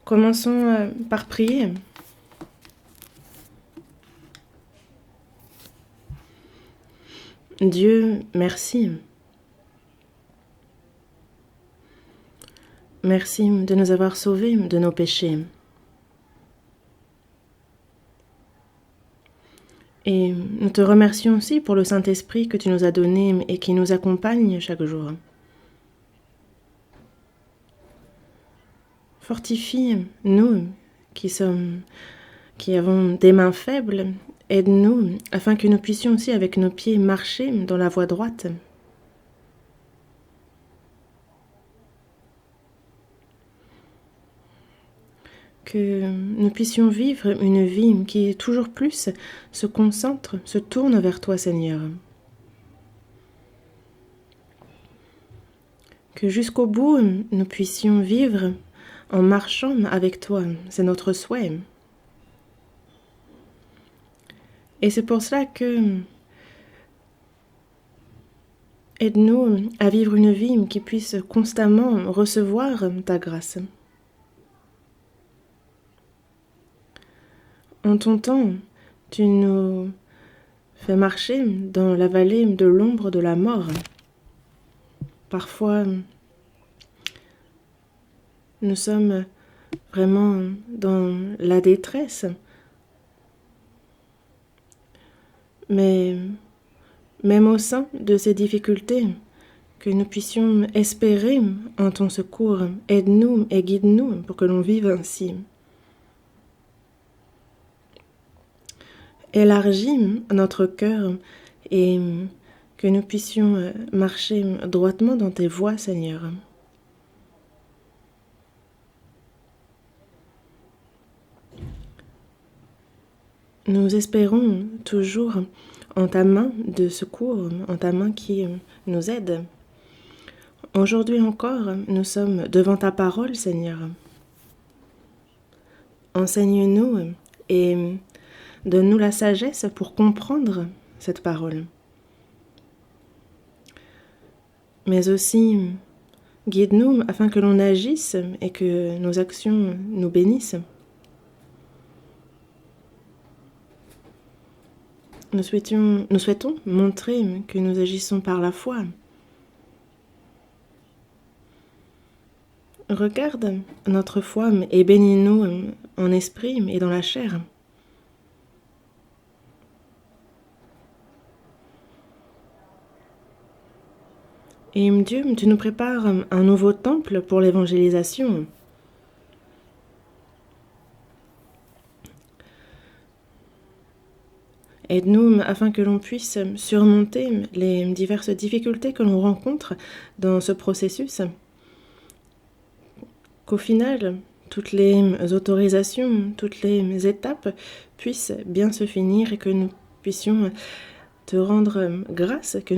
Commençons par prier. Dieu, merci. Merci de nous avoir sauvés de nos péchés. Et nous te remercions aussi pour le Saint-Esprit que tu nous as donné et qui nous accompagne chaque jour. Fortifie nous qui avons des mains faibles, aide-nous afin que nous puissions aussi avec nos pieds marcher dans la voie droite. Que nous puissions vivre une vie qui toujours plus se concentre, se tourne vers toi, Seigneur. Que jusqu'au bout, nous puissions vivre en marchant avec toi. C'est notre souhait. Et c'est pour cela que aide-nous à vivre une vie qui puisse constamment recevoir ta grâce. En ton temps, tu nous fais marcher dans la vallée de l'ombre de la mort. Parfois, nous sommes vraiment dans la détresse. Mais même au sein de ces difficultés, que nous puissions espérer en ton secours, aide-nous et guide-nous pour que l'on vive ainsi. Élargis notre cœur et que nous puissions marcher droitement dans tes voies, Seigneur. Nous espérons toujours en ta main de secours, en ta main qui nous aide. Aujourd'hui encore, nous sommes devant ta parole, Seigneur. Enseigne-nous et donne-nous la sagesse pour comprendre cette parole. Mais aussi, guide-nous afin que l'on agisse et que nos actions nous bénissent. Nous souhaitons montrer que nous agissons par la foi. Regarde notre foi et bénis-nous en esprit et dans la chair. Et Dieu, tu nous prépares un nouveau temple pour l'évangélisation. Aide-nous afin que l'on puisse surmonter les diverses difficultés que l'on rencontre dans ce processus. Qu'au final, toutes les autorisations, toutes les étapes puissent bien se finir et que nous puissions te rendre grâce, que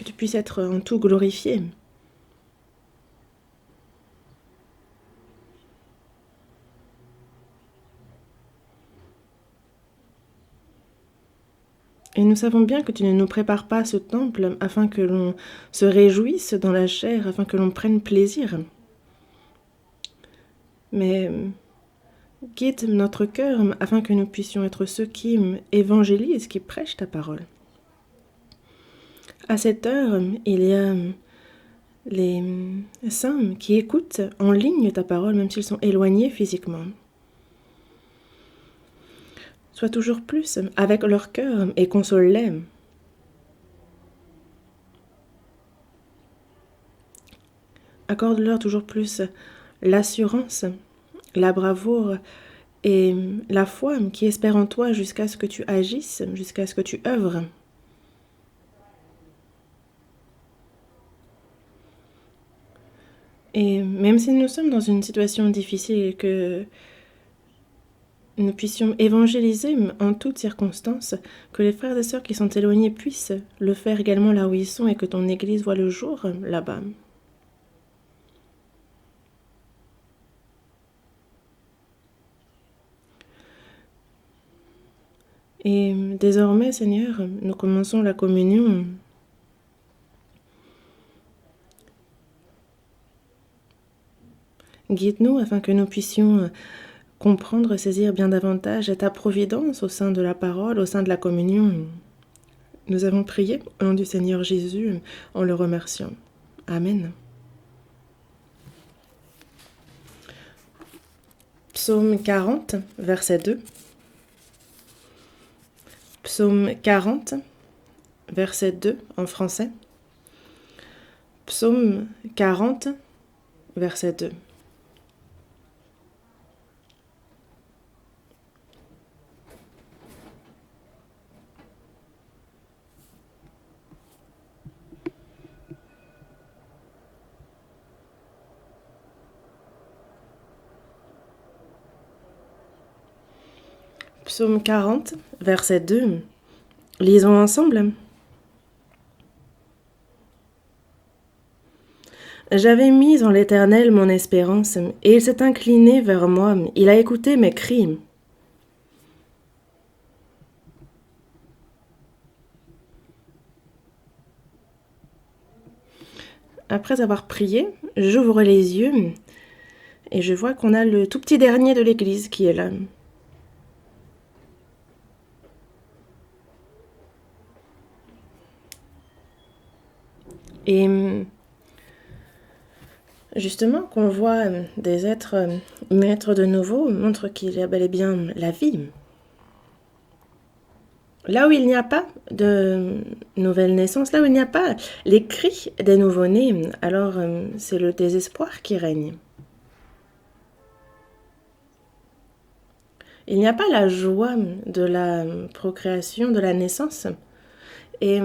tu puisses être en tout glorifié. Et nous savons bien que tu ne nous prépares pas ce temple afin que l'on se réjouisse dans la chair, afin que l'on prenne plaisir. Mais guide notre cœur afin que nous puissions être ceux qui évangélisent, qui prêchent ta parole. À cette heure, il y a les saints qui écoutent en ligne ta parole, même s'ils sont éloignés physiquement. Sois toujours plus avec leur cœur et console-les. Accorde-leur toujours plus l'assurance, la bravoure et la foi qui espèrent en toi jusqu'à ce que tu agisses, jusqu'à ce que tu œuvres. Et même si nous sommes dans une situation difficile et que nous puissions évangéliser en toutes circonstances, que les frères et sœurs qui sont éloignés puissent le faire également là où ils sont et que ton Église voit le jour là-bas. Et désormais, Seigneur, nous commençons la communion. Guide-nous afin que nous puissions comprendre, saisir bien davantage ta providence au sein de la parole, au sein de la communion. Nous avons prié au nom du Seigneur Jésus en le remerciant. Amen. Psaume 40, verset 2. Psaume 40, verset 2 en français. Psaume 40, verset 2. Psaume 40, verset 2. Lisons ensemble. J'avais mis en l'Éternel mon espérance, et il s'est incliné vers moi, il a écouté mes cris. Après avoir prié, j'ouvre les yeux, et je vois qu'on a le tout petit dernier de l'église qui est là. Et justement, qu'on voit des êtres naître de nouveau montre qu'il y a bel et bien la vie. Là où il n'y a pas de nouvelle naissance, là où il n'y a pas les cris des nouveau-nés, alors c'est le désespoir qui règne. Il n'y a pas la joie de la procréation, de la naissance. Et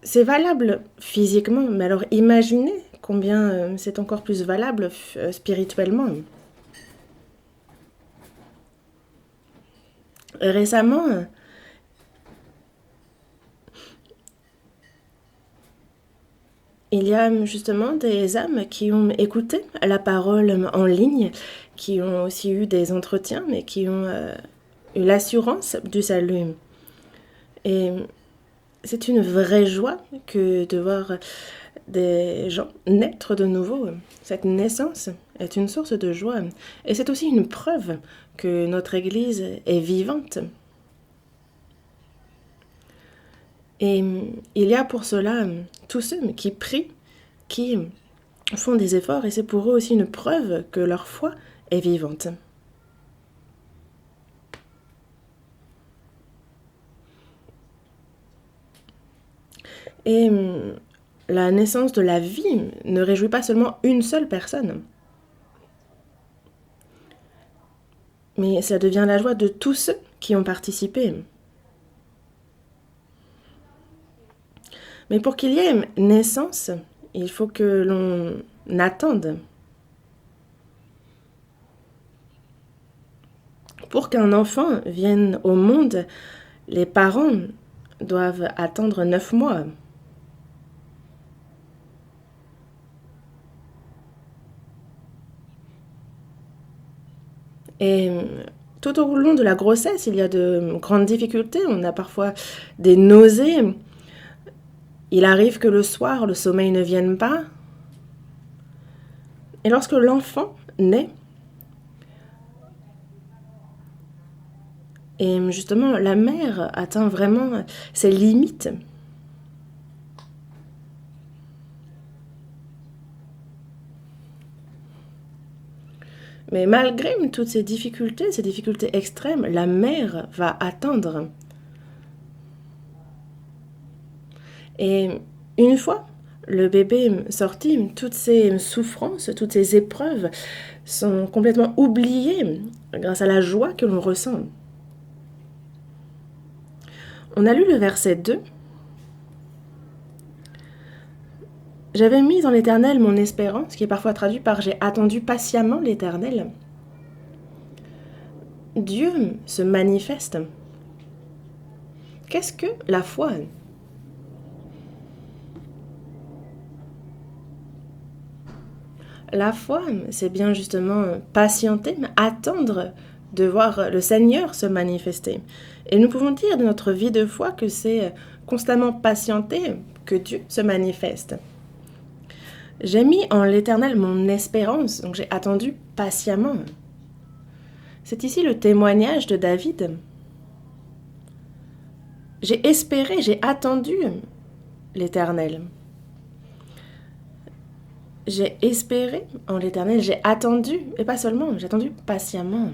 c'est valable physiquement, mais alors imaginez combien c'est encore plus valable spirituellement. Récemment, il y a justement des âmes qui ont écouté la parole en ligne, qui ont aussi eu des entretiens, mais qui ont eu l'assurance du salut. Et c'est une vraie joie que de voir des gens naître de nouveau. Cette naissance est une source de joie. Et c'est aussi une preuve que notre Église est vivante. Et il y a pour cela tous ceux qui prient, qui font des efforts, et c'est pour eux aussi une preuve que leur foi est vivante. Et la naissance de la vie ne réjouit pas seulement une seule personne, mais ça devient la joie de tous ceux qui ont participé. Mais pour qu'il y ait naissance, il faut que l'on attende. Pour qu'un enfant vienne au monde, les parents doivent attendre 9 mois. Et tout au long de la grossesse, il y a de grandes difficultés. On a parfois des nausées. Il arrive que le soir, le sommeil ne vienne pas. Et lorsque l'enfant naît, et justement la mère atteint vraiment ses limites. Mais malgré toutes ces difficultés extrêmes, la mère va attendre. Et une fois le bébé sorti, toutes ces souffrances, toutes ces épreuves sont complètement oubliées grâce à la joie que l'on ressent. On a lu le verset 2. J'avais mis en l'Éternel mon espérance, qui est parfois traduit par j'ai attendu patiemment l'Éternel. Dieu se manifeste. Qu'est-ce que la foi ? La foi, c'est bien justement patienter, attendre de voir le Seigneur se manifester. Et nous pouvons dire de notre vie de foi que c'est constamment patienter que Dieu se manifeste. J'ai mis en l'Éternel mon espérance, donc j'ai attendu patiemment. C'est ici le témoignage de David. J'ai espéré, j'ai attendu l'Éternel. J'ai espéré en l'Éternel, j'ai attendu, et pas seulement, j'ai attendu patiemment.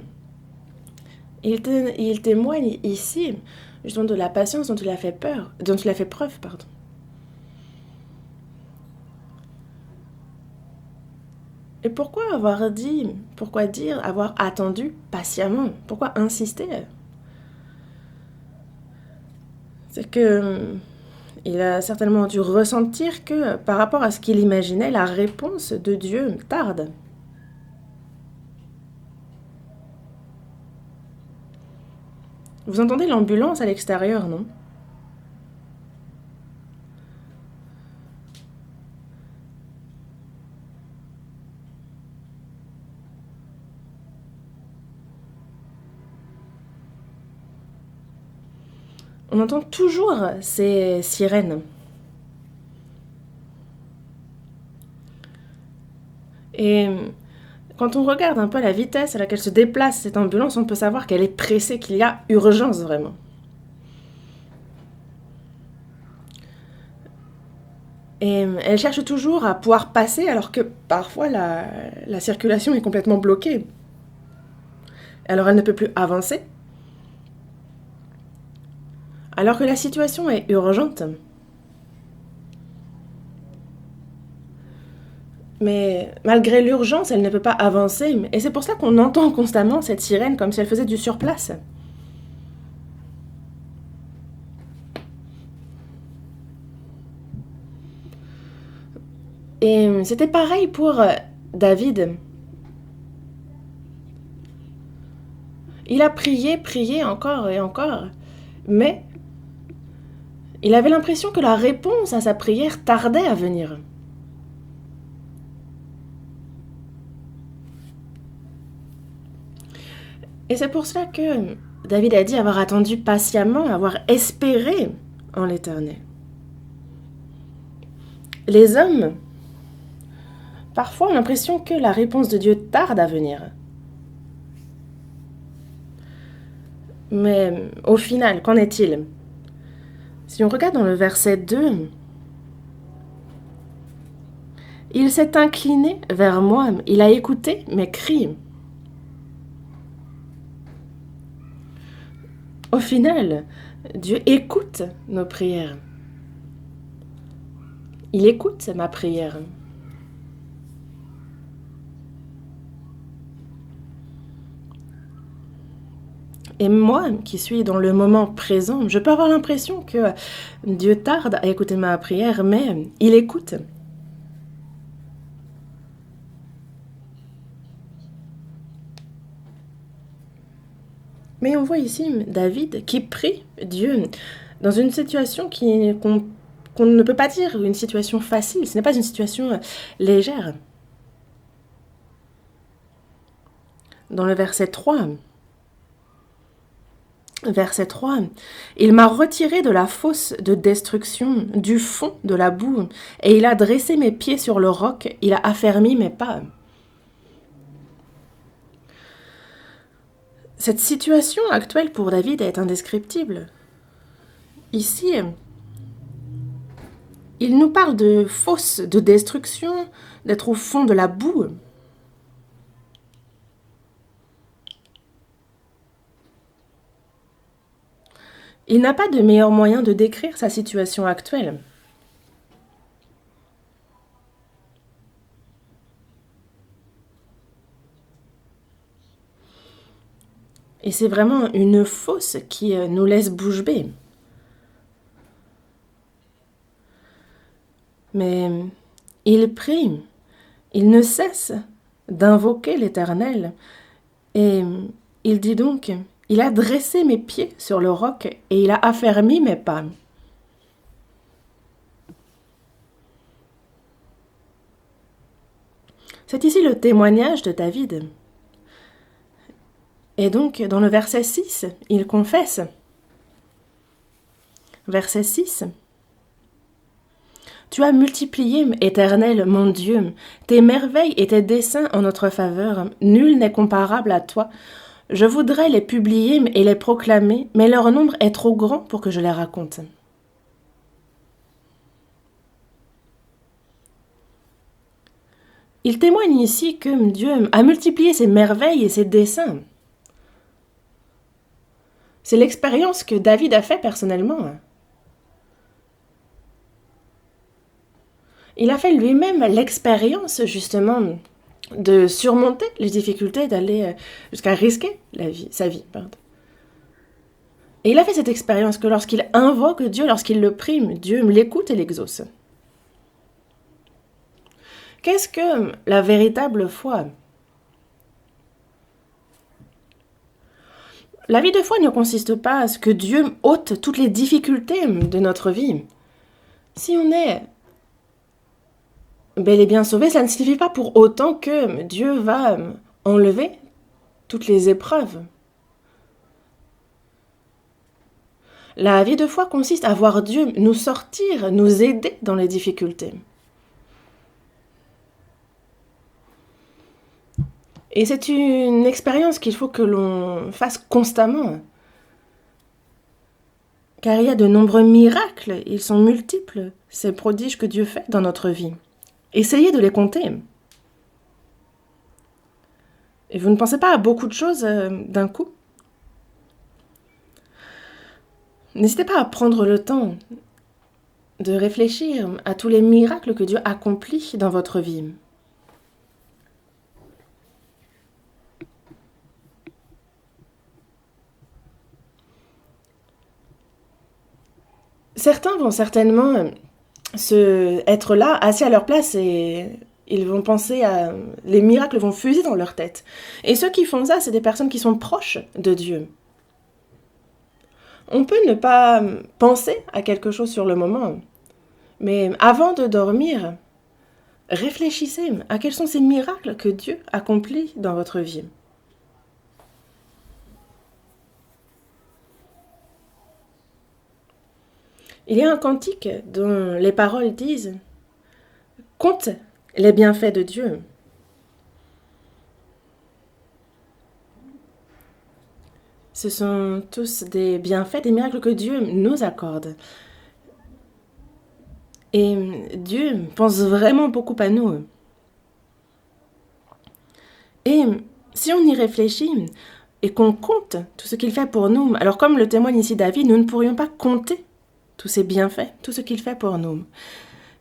Il témoigne ici justement de la patience dont il a fait preuve, pardon. Et pourquoi dire avoir attendu patiemment? Pourquoi insister? C'est que il a certainement dû ressentir que par rapport à ce qu'il imaginait, la réponse de Dieu tarde. Vous entendez l'ambulance à l'extérieur, non? On entend toujours ces sirènes. Et quand on regarde un peu la vitesse à laquelle se déplace cette ambulance, on peut savoir qu'elle est pressée, qu'il y a urgence vraiment. Et elle cherche toujours à pouvoir passer alors que parfois la circulation est complètement bloquée. Alors elle ne peut plus avancer. Alors que la situation est urgente. Mais malgré l'urgence, elle ne peut pas avancer. Et c'est pour ça qu'on entend constamment cette sirène comme si elle faisait du surplace. Et c'était pareil pour David. Il a prié encore et encore. Mais il avait l'impression que la réponse à sa prière tardait à venir. Et c'est pour cela que David a dit avoir attendu patiemment, avoir espéré en l'Éternel. Les hommes, parfois, ont l'impression que la réponse de Dieu tarde à venir. Mais au final, qu'en est-il? Si on regarde dans le verset 2, il s'est incliné vers moi, il a écouté mes cris. Au final, Dieu écoute nos prières. Il écoute ma prière. Et moi, qui suis dans le moment présent, je peux avoir l'impression que Dieu tarde à écouter ma prière, mais il écoute. Mais on voit ici David qui prie Dieu dans une situation qu'on ne peut pas dire une situation facile. Ce n'est pas une situation légère. Dans le verset 3, il m'a retiré de la fosse de destruction, du fond de la boue, et il a dressé mes pieds sur le roc, il a affermi mes pas. Cette situation actuelle pour David est indescriptible. Ici, il nous parle de fosse de destruction, d'être au fond de la boue. Il n'a pas de meilleur moyen de décrire sa situation actuelle. Et c'est vraiment une fosse qui nous laisse bouche bée. Mais il prie, il ne cesse d'invoquer l'Éternel. Et il dit donc, il a dressé mes pieds sur le roc et il a affermi mes pas. C'est ici le témoignage de David. Et donc, dans le verset 6, il confesse. Verset 6. Tu as multiplié, Éternel, mon Dieu, tes merveilles et tes desseins en notre faveur. Nul n'est comparable à toi. Je voudrais les publier et les proclamer, mais leur nombre est trop grand pour que je les raconte. Il témoigne ici que Dieu a multiplié ses merveilles et ses desseins. C'est l'expérience que David a fait personnellement. Il a fait lui-même l'expérience, justement, de surmonter les difficultés, d'aller jusqu'à risquer sa vie. Pardon. Et il a fait cette expérience que lorsqu'il invoque Dieu, lorsqu'il le prie, Dieu l'écoute et l'exauce. Qu'est-ce que la véritable foi? La vie de foi ne consiste pas à ce que Dieu ôte toutes les difficultés de notre vie. Si on est bel et bien sauvé, ça ne signifie pas pour autant que Dieu va enlever toutes les épreuves. La vie de foi consiste à voir Dieu nous sortir, nous aider dans les difficultés. Et c'est une expérience qu'il faut que l'on fasse constamment. Car il y a de nombreux miracles, ils sont multiples, ces prodiges que Dieu fait dans notre vie. Essayez de les compter. Et vous ne pensez pas à beaucoup de choses d'un coup? N'hésitez pas à prendre le temps de réfléchir à tous les miracles que Dieu accomplit dans votre vie. Certains vont certainement être là, assis à leur place, et ils vont penser à... Les miracles vont fuser dans leur tête. Et ceux qui font ça, c'est des personnes qui sont proches de Dieu. On peut ne pas penser à quelque chose sur le moment, mais avant de dormir, réfléchissez à quels sont ces miracles que Dieu accomplit dans votre vie. Il y a un cantique dont les paroles disent « Compte les bienfaits de Dieu ». Ce sont tous des bienfaits, des miracles que Dieu nous accorde. Et Dieu pense vraiment beaucoup à nous. Et si on y réfléchit et qu'on compte tout ce qu'il fait pour nous, alors comme le témoigne ici David, nous ne pourrions pas compter tous ses bienfaits, tout ce qu'il fait pour nous.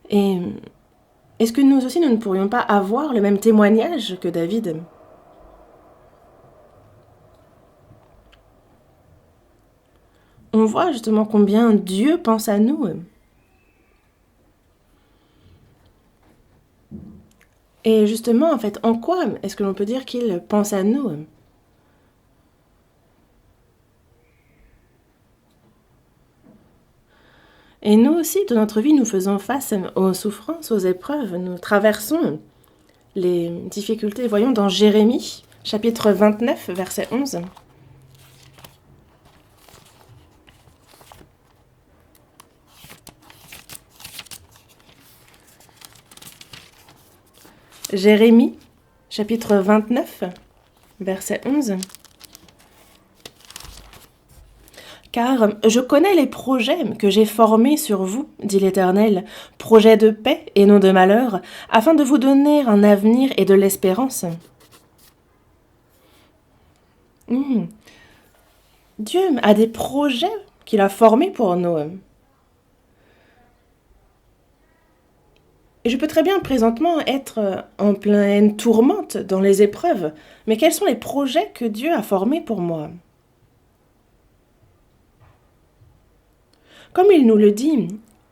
Et est-ce que nous aussi, nous ne pourrions pas avoir le même témoignage que David ? On voit justement combien Dieu pense à nous. Et justement, en fait, en quoi est-ce que l'on peut dire qu'il pense à nous ? Et nous aussi, dans notre vie, nous faisons face aux souffrances, aux épreuves, nous traversons les difficultés. Voyons dans Jérémie, chapitre 29, verset 11. Jérémie, chapitre 29, verset 11. Car je connais les projets que j'ai formés sur vous, dit l'Éternel, projets de paix et non de malheur, afin de vous donner un avenir et de l'espérance. Dieu a des projets qu'il a formés pour nous. Et je peux très bien présentement être en pleine tourmente dans les épreuves, mais quels sont les projets que Dieu a formés pour moi ? Comme il nous le dit,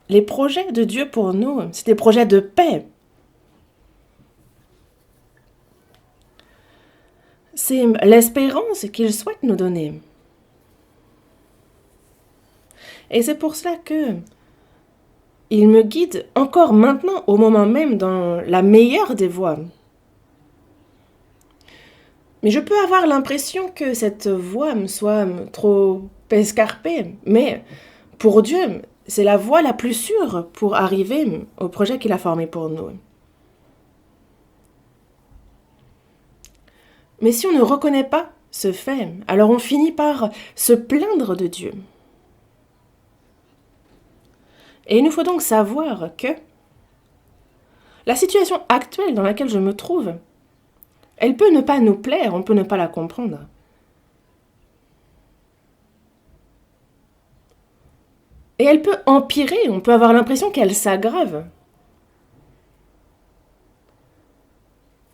les projets de Dieu pour nous, c'est des projets de paix. C'est l'espérance qu'il souhaite nous donner. Et c'est pour cela que il me guide encore maintenant, au moment même, dans la meilleure des voies. Mais je peux avoir l'impression que cette voie me soit trop escarpée, mais pour Dieu, c'est la voie la plus sûre pour arriver au projet qu'il a formé pour nous. Mais si on ne reconnaît pas ce fait, alors on finit par se plaindre de Dieu. Et il nous faut donc savoir que la situation actuelle dans laquelle je me trouve, elle peut ne pas nous plaire, on peut ne pas la comprendre. Et elle peut empirer, on peut avoir l'impression qu'elle s'aggrave.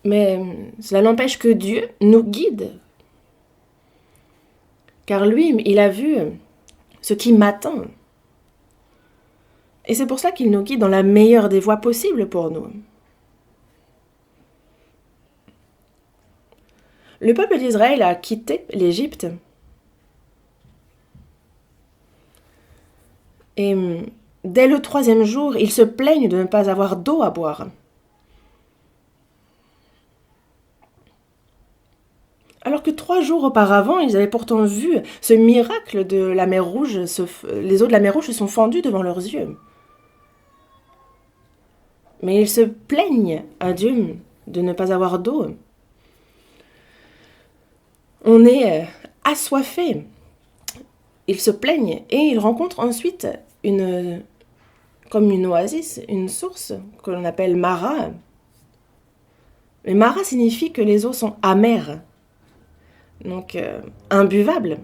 Mais cela n'empêche que Dieu nous guide. Car lui, il a vu ce qui m'attend. Et c'est pour ça qu'il nous guide dans la meilleure des voies possibles pour nous. Le peuple d'Israël a quitté l'Égypte. Et dès le 3e jour, ils se plaignent de ne pas avoir d'eau à boire. Alors que 3 jours auparavant, ils avaient pourtant vu ce miracle de la mer Rouge, les eaux de la mer Rouge se sont fendues devant leurs yeux. Mais ils se plaignent à Dieu de ne pas avoir d'eau. On est assoiffé. Ils se plaignent et ils rencontrent ensuite comme une oasis, une source que l'on appelle Mara. Mais Mara signifie que les eaux sont amères, donc imbuvables.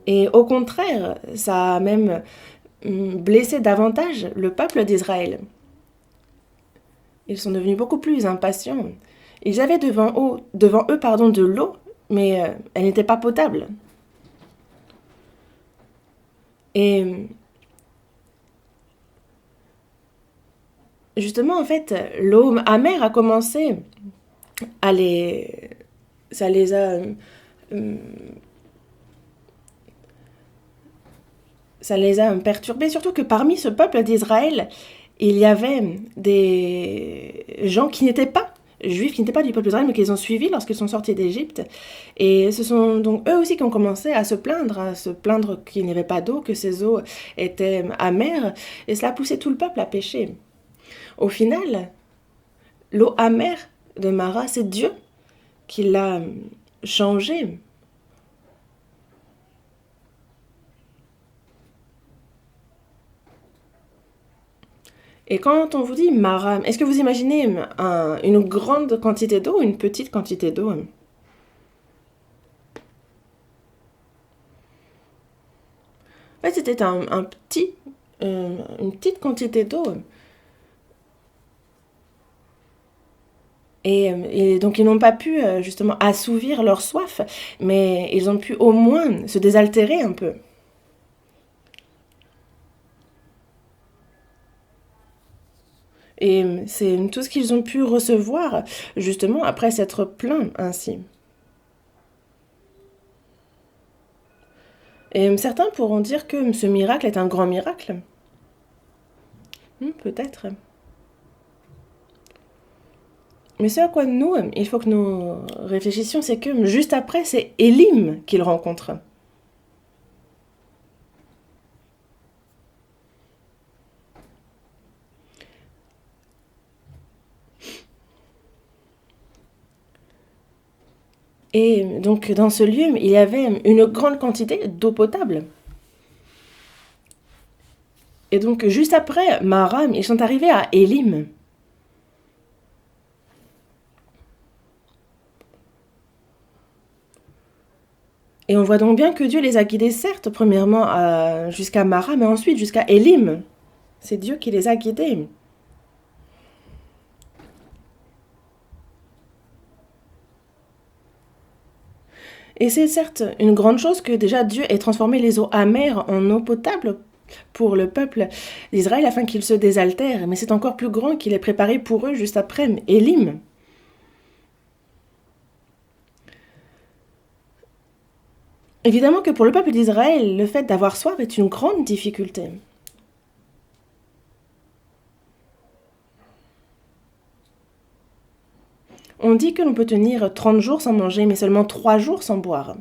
Et au contraire, ça a même blessé davantage le peuple d'Israël. Ils sont devenus beaucoup plus impatients. Ils avaient devant eux de l'eau, mais elle n'était pas potable. Et justement, en fait, l'eau amère a commencé à les... Ça les a... ça les a perturbés, surtout que parmi ce peuple d'Israël, il y avait des gens qui n'étaient pas juifs, qui n'étaient pas du peuple d'Israël, mais qui les ont suivis lorsqu'ils sont sortis d'Égypte. Et ce sont donc eux aussi qui ont commencé à se plaindre qu'il n'y avait pas d'eau, que ces eaux étaient amères, et cela a poussé tout le peuple à pécher. Au final, l'eau amère de Mara, c'est Dieu qui l'a changée. Et quand on vous dit Mara, est-ce que vous imaginez une grande quantité d'eau ou une petite quantité d'eau? En fait, c'était une petite quantité d'eau. Et donc, ils n'ont pas pu justement assouvir leur soif, mais ils ont pu au moins se désaltérer un peu. Et c'est tout ce qu'ils ont pu recevoir, justement, après s'être plaints ainsi. Et certains pourront dire que ce miracle est un grand miracle. Peut-être. Mais ce à quoi nous, il faut que nous réfléchissions, c'est que juste après, c'est Élim qu'ils rencontrent. Et donc, dans ce lieu, il y avait une grande quantité d'eau potable. Et donc, juste après Maram, ils sont arrivés à Élim. Et on voit donc bien que Dieu les a guidés, certes, premièrement jusqu'à Mara, mais ensuite jusqu'à Élim. C'est Dieu qui les a guidés. Et c'est certes une grande chose que déjà Dieu ait transformé les eaux amères en eau potable pour le peuple d'Israël afin qu'ils se désaltèrent, mais c'est encore plus grand qu'il ait préparé pour eux juste après Élim. Évidemment que pour le peuple d'Israël, le fait d'avoir soif est une grande difficulté. On dit que l'on peut tenir 30 jours sans manger, mais seulement 3 jours sans boire.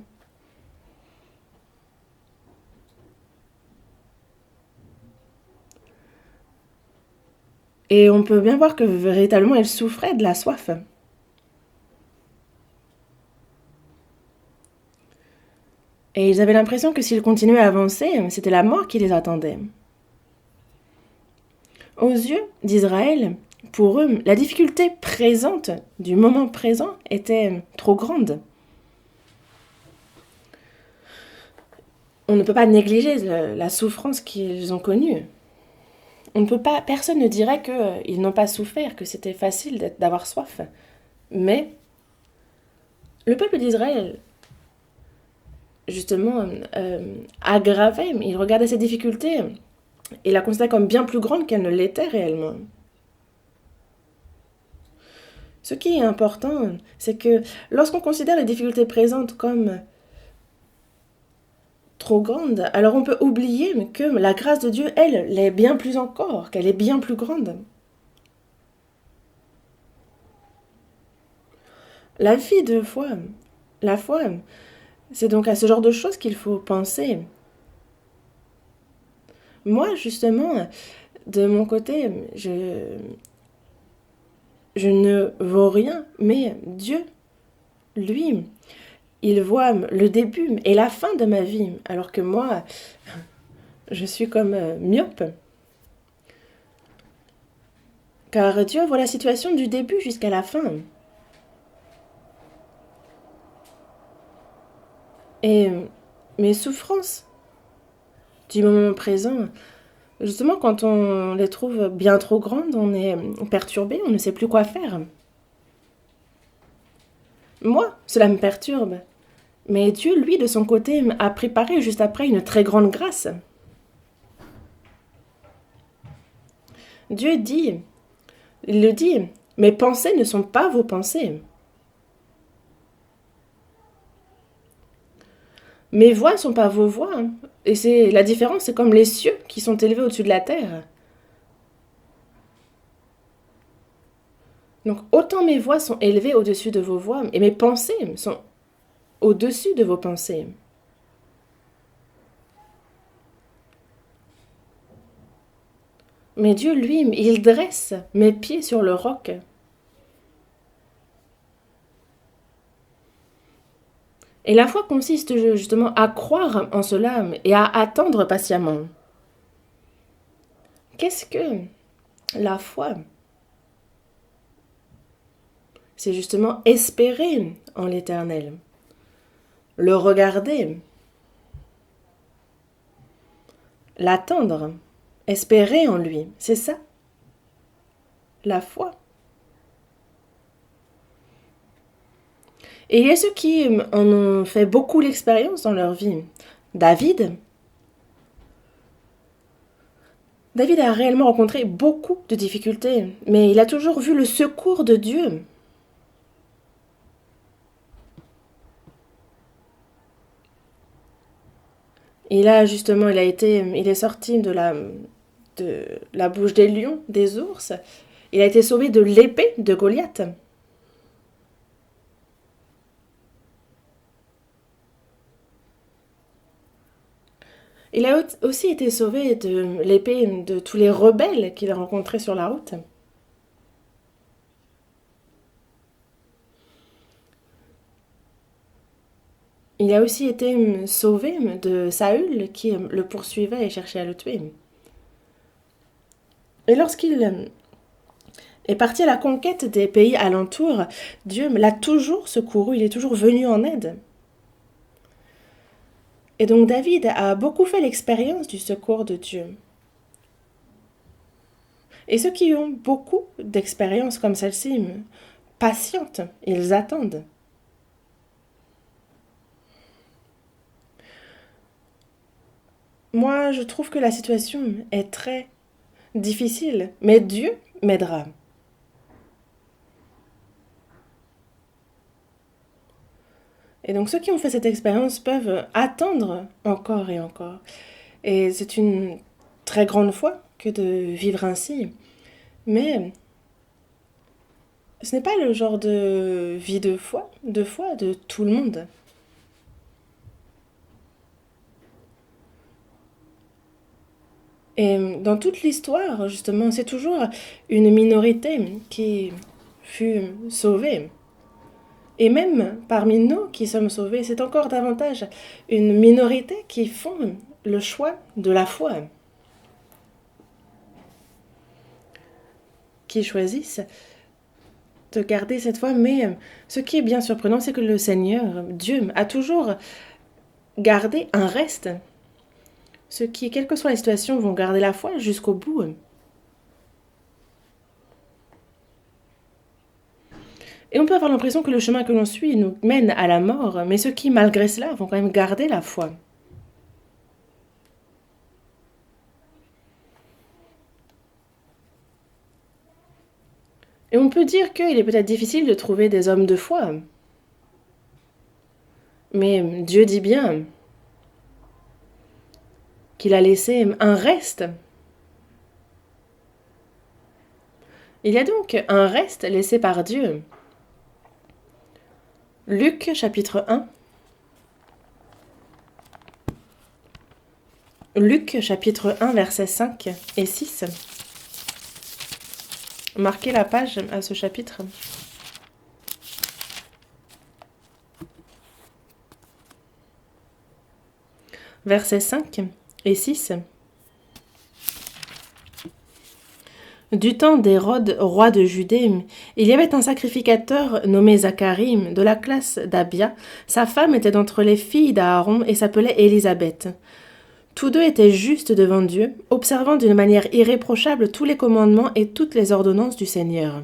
Et on peut bien voir que véritablement elle souffrait de la soif. Et ils avaient l'impression que s'ils continuaient à avancer, c'était la mort qui les attendait. Aux yeux d'Israël, pour eux, la difficulté présente du moment présent était trop grande. On ne peut pas négliger la souffrance qu'ils ont connue. On ne peut pas, personne ne dirait qu'ils n'ont pas souffert, que c'était facile d'avoir soif. Mais le peuple d'Israël, justement, aggravait, il regardait ces difficultés et la considérait comme bien plus grande qu'elle ne l'était réellement. Ce qui est important, c'est que lorsqu'on considère les difficultés présentes comme trop grandes, alors on peut oublier que la grâce de Dieu, elle, l'est bien plus encore, qu'elle est bien plus grande. La vie de foi, la foi, c'est donc à ce genre de choses qu'il faut penser. Moi, justement, de mon côté, je ne vaux rien, mais Dieu, lui, il voit le début et la fin de ma vie, alors que moi, je suis comme myope. Car Dieu voit la situation du début jusqu'à la fin. Et mes souffrances du moment présent, justement, quand on les trouve bien trop grandes, on est perturbé, on ne sait plus quoi faire. Moi, cela me perturbe. Mais Dieu, lui, de son côté, a préparé juste après une très grande grâce. Dieu dit, il le dit, mes pensées ne sont pas vos pensées. Mes voix ne sont pas vos voix. Et c'est la différence, c'est comme les cieux qui sont élevés au-dessus de la terre. Donc autant mes voix sont élevées au-dessus de vos voix, et mes pensées sont au-dessus de vos pensées. Mais Dieu, lui, il dresse mes pieds sur le roc. Et la foi consiste justement à croire en cela et à attendre patiemment. Qu'est-ce que la foi? C'est justement espérer en l'Éternel, le regarder, l'attendre, espérer en lui. C'est ça, la foi. Et il y a ceux qui en ont fait beaucoup l'expérience dans leur vie. David a réellement rencontré beaucoup de difficultés, mais il a toujours vu le secours de Dieu. Et là, justement, il est sorti de la bouche des lions, des ours. Il a été sauvé de l'épée de Goliath. Il a aussi été sauvé de l'épée de tous les rebelles qu'il a rencontrés sur la route. Il a aussi été sauvé de Saül qui le poursuivait et cherchait à le tuer. Et lorsqu'il est parti à la conquête des pays alentours, Dieu l'a toujours secouru, il est toujours venu en aide. Et donc David a beaucoup fait l'expérience du secours de Dieu. Et ceux qui ont beaucoup d'expériences comme celle-ci patientent, ils attendent. Moi, je trouve que la situation est très difficile, mais Dieu m'aidera. Et donc ceux qui ont fait cette expérience peuvent attendre encore et encore. Et c'est une très grande foi que de vivre ainsi. Mais ce n'est pas le genre de vie de foi de tout le monde. Et dans toute l'histoire, justement, c'est toujours une minorité qui fut sauvée. Et même parmi nous qui sommes sauvés, c'est encore davantage une minorité qui font le choix de la foi, qui choisissent de garder cette foi. Mais ce qui est bien surprenant, c'est que le Seigneur, Dieu, a toujours gardé un reste. Ceux qui, quelle que soit la situation, vont garder la foi jusqu'au bout. Et on peut avoir l'impression que le chemin que l'on suit nous mène à la mort, mais ceux qui, malgré cela, vont quand même garder la foi. Et on peut dire qu'il est peut-être difficile de trouver des hommes de foi. Mais Dieu dit bien qu'il a laissé un reste. Il y a donc un reste laissé par Dieu. Luc chapitre 1. Luc chapitre 1 versets 5 et 6. Marquez la page à ce chapitre. Versets 5 et 6. Du temps d'Hérode, roi de Judée, il y avait un sacrificateur nommé Zacharie, de la classe d'Abia. Sa femme était d'entre les filles d'Aaron et s'appelait Élisabeth. Tous deux étaient justes devant Dieu, observant d'une manière irréprochable tous les commandements et toutes les ordonnances du Seigneur.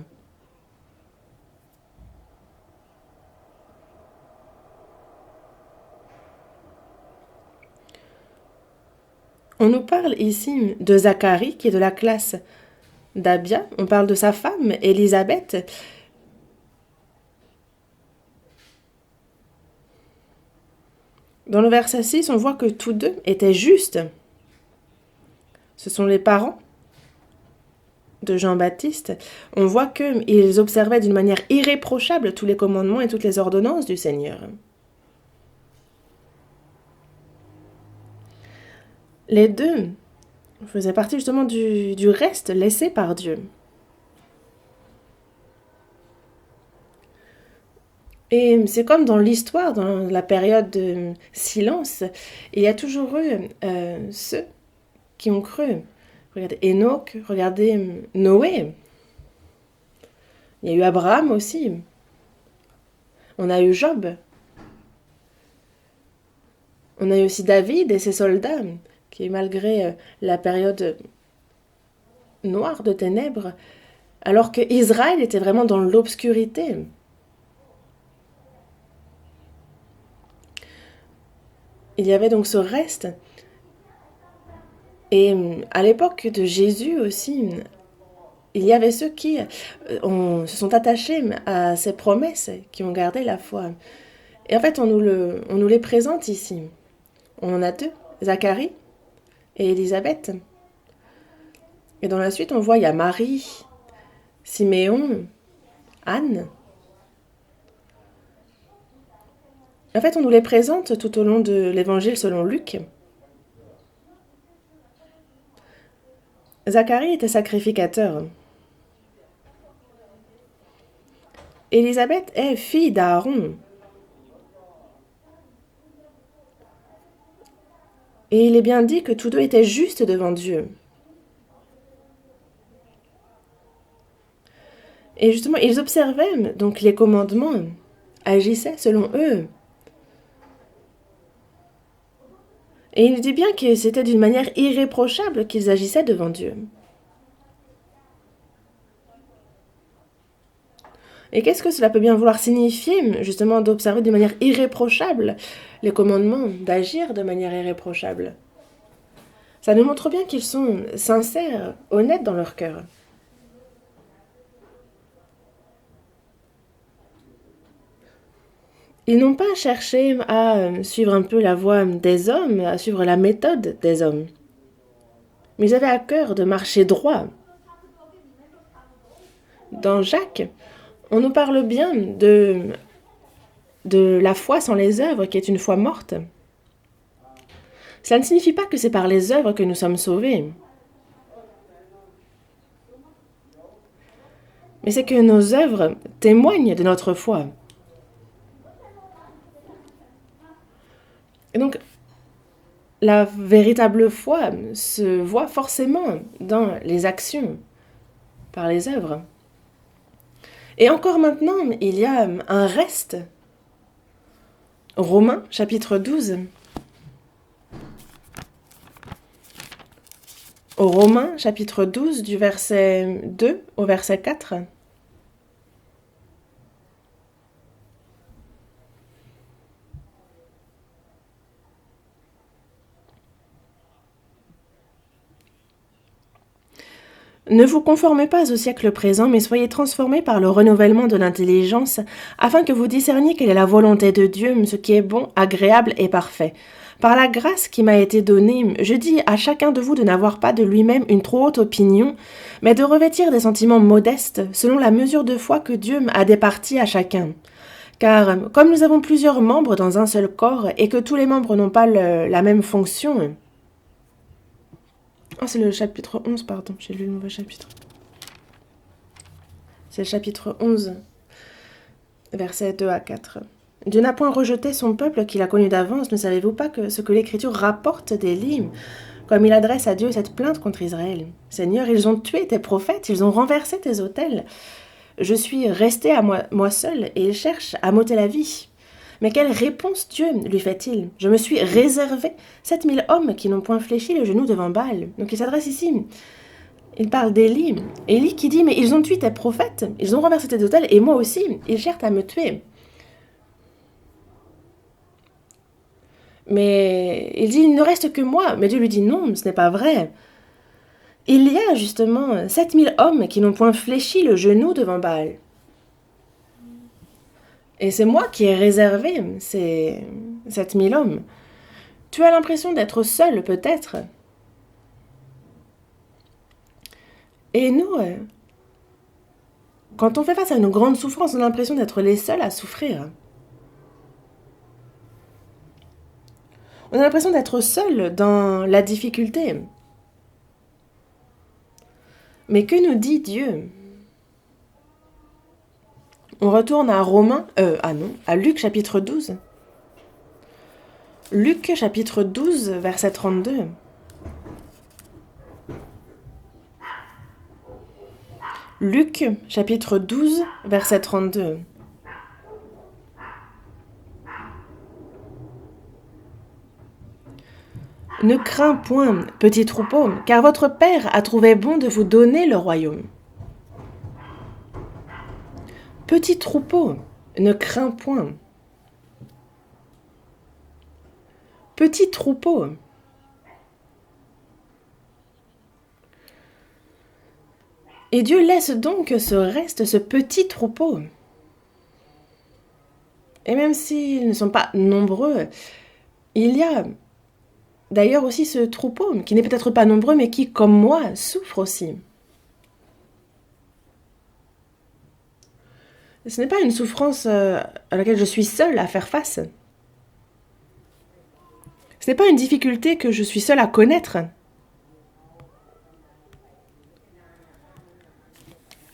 On nous parle ici de Zacharie, qui est de la classe d'Abia. On parle de sa femme, Élisabeth. Dans le verset 6, on voit que tous deux étaient justes. Ce sont les parents de Jean-Baptiste. On voit qu'ils observaient d'une manière irréprochable tous les commandements et toutes les ordonnances du Seigneur. Les deux faisaient partie justement du reste laissé par Dieu. Et c'est comme dans l'histoire, dans la période de silence, il y a toujours eu ceux qui ont cru. Regardez Enoch, regardez Noé. Il y a eu Abraham aussi. On a eu Job. On a eu aussi David et ses soldats, qui malgré la période noire de ténèbres, alors que Israël était vraiment dans l'obscurité. Il y avait donc ce reste. Et à l'époque de Jésus aussi, il y avait ceux qui se sont attachés à ces promesses, qui ont gardé la foi. Et en fait, on nous les présente ici. On en a deux, Zacharie et Élisabeth. Et dans la suite, on voit, il y a Marie, Siméon, Anne. En fait, on nous les présente tout au long de l'évangile selon Luc. Zacharie était sacrificateur. Élisabeth est fille d'Aaron. Et il est bien dit que tous deux étaient justes devant Dieu. Et justement, ils observaient donc les commandements, agissaient selon eux. Et il dit bien que c'était d'une manière irréprochable qu'ils agissaient devant Dieu. Et qu'est-ce que cela peut bien vouloir signifier, justement, d'observer d'une manière irréprochable les commandements, d'agir de manière irréprochable? Ça nous montre bien qu'ils sont sincères, honnêtes dans leur cœur. Ils n'ont pas cherché à suivre un peu la voie des hommes, à suivre la méthode des hommes. Mais ils avaient à cœur de marcher droit. Dans Jacques, on nous parle bien de la foi sans les œuvres, qui est une foi morte. Cela ne signifie pas que c'est par les œuvres que nous sommes sauvés. mais c'est que nos œuvres témoignent de notre foi. Et donc, la véritable foi se voit forcément dans les actions, par les œuvres. Et encore maintenant, il y a un reste. Romains, chapitre 12. Romains, chapitre 12, du verset 2 au verset 4. Ne vous conformez pas au siècle présent, mais soyez transformés par le renouvellement de l'intelligence, afin que vous discerniez quelle est la volonté de Dieu, ce qui est bon, agréable et parfait. Par la grâce qui m'a été donnée, je dis à chacun de vous de n'avoir pas de lui-même une trop haute opinion, mais de revêtir des sentiments modestes, selon la mesure de foi que Dieu a départie à chacun. Car, comme nous avons plusieurs membres dans un seul corps, et que tous les membres n'ont pas la même fonction... Oh, c'est le chapitre 11, pardon, j'ai lu le mauvais chapitre. C'est le chapitre 11, versets 2 à 4. Dieu n'a point rejeté son peuple qu'il a connu d'avance. Ne savez-vous pas que ce que l'Écriture rapporte d'Élie, comme il adresse à Dieu cette plainte contre Israël? Seigneur, ils ont tué tes prophètes, ils ont renversé tes autels. Je suis resté à moi seul, et ils cherchent à m'ôter la vie. Mais quelle réponse Dieu lui fait-il? Je me suis réservé 7000 hommes qui n'ont point fléchi le genou devant Baal. Donc il s'adresse ici, il parle d'Élie. Élie qui dit, mais ils ont tué tes prophètes, ils ont renversé tes autels, et moi aussi, ils cherchent à me tuer. Mais il dit, il ne reste que moi. Mais Dieu lui dit, non, ce n'est pas vrai. Il y a justement 7000 hommes qui n'ont point fléchi le genou devant Baal. Et c'est moi qui ai réservé ces 7000 hommes. Tu as l'impression d'être seul, peut-être. Et nous, quand on fait face à une grande souffrance, on a l'impression d'être les seuls à souffrir. On a l'impression d'être seul dans la difficulté. Mais que nous dit Dieu? On retourne à à Luc chapitre 12. Luc chapitre 12, verset 32. Luc chapitre 12, verset 32. Ne crains point, petit troupeau, car votre Père a trouvé bon de vous donner le royaume. Petit troupeau, ne crains point. Petit troupeau. Et Dieu laisse donc ce reste, ce petit troupeau. Et même s'ils ne sont pas nombreux, il y a d'ailleurs aussi ce troupeau, qui n'est peut-être pas nombreux, mais qui, comme moi, souffre aussi. Ce n'est pas une souffrance à laquelle je suis seule à faire face. Ce n'est pas une difficulté que je suis seule à connaître.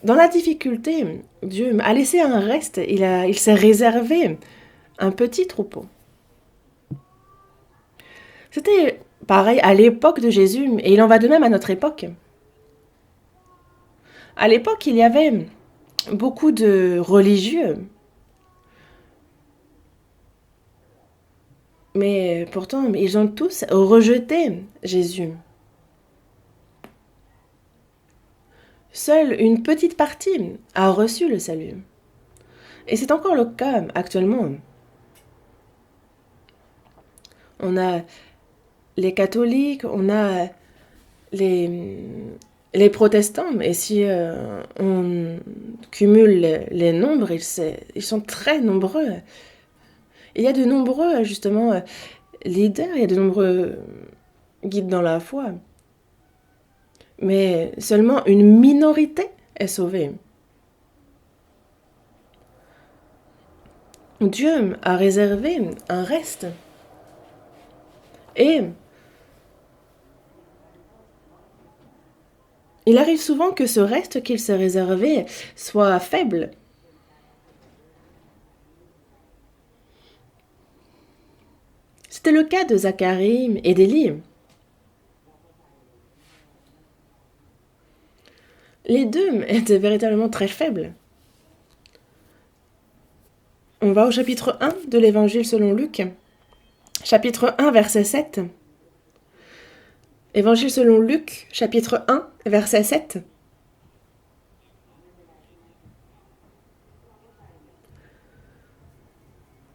Dans la difficulté, Dieu a laissé un reste, il s'est réservé un petit troupeau. C'était pareil à l'époque de Jésus, et il en va de même à notre époque. À l'époque, il y avait beaucoup de religieux, mais pourtant, ils ont tous rejeté Jésus. Seule une petite partie a reçu le salut. Et c'est encore le cas actuellement. On a les catholiques, on a les protestants, et si on cumule les nombres, ils sont très nombreux. Il y a de nombreux, justement, leaders, il y a de nombreux guides dans la foi. Mais seulement une minorité est sauvée. Dieu a réservé un reste. Et il arrive souvent que ce reste qu'il s'est réservé soit faible. C'était le cas de Zacharie et d'Élie. Les deux étaient véritablement très faibles. On va au chapitre 1 de l'Évangile selon Luc. Chapitre 1, verset 7. Évangile selon Luc, chapitre 1, verset 7.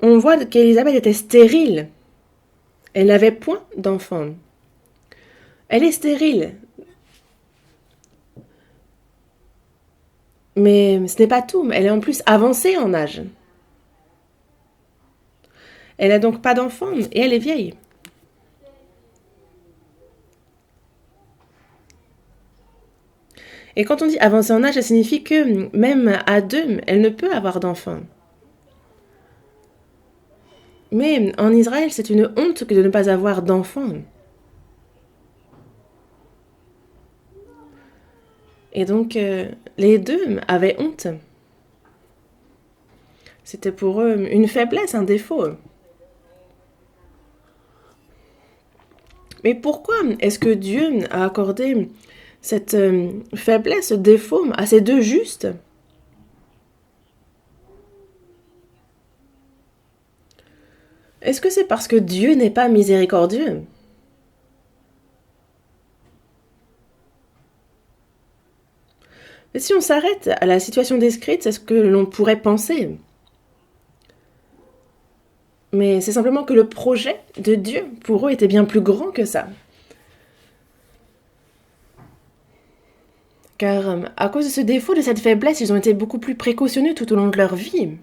On voit qu'Élisabeth était stérile. Elle n'avait point d'enfant. Elle est stérile. Mais ce n'est pas tout. Elle est en plus avancée en âge. Elle n'a donc pas d'enfant et elle est vieille. Et quand on dit avancée en âge, ça signifie que même à 2, elle ne peut avoir d'enfant. Mais en Israël, c'est une honte que de ne pas avoir d'enfant. Et donc, les deux avaient honte. C'était pour eux une faiblesse, un défaut. Mais pourquoi est-ce que Dieu a accordé cette faiblesse, ce défaut à ces deux justes? Est-ce que c'est parce que Dieu n'est pas miséricordieux? Et si on s'arrête à la situation décrite, c'est ce que l'on pourrait penser. Mais c'est simplement que le projet de Dieu, pour eux, était bien plus grand que ça. Car à cause de ce défaut, de cette faiblesse, ils ont été beaucoup plus précautionneux tout au long de leur vie.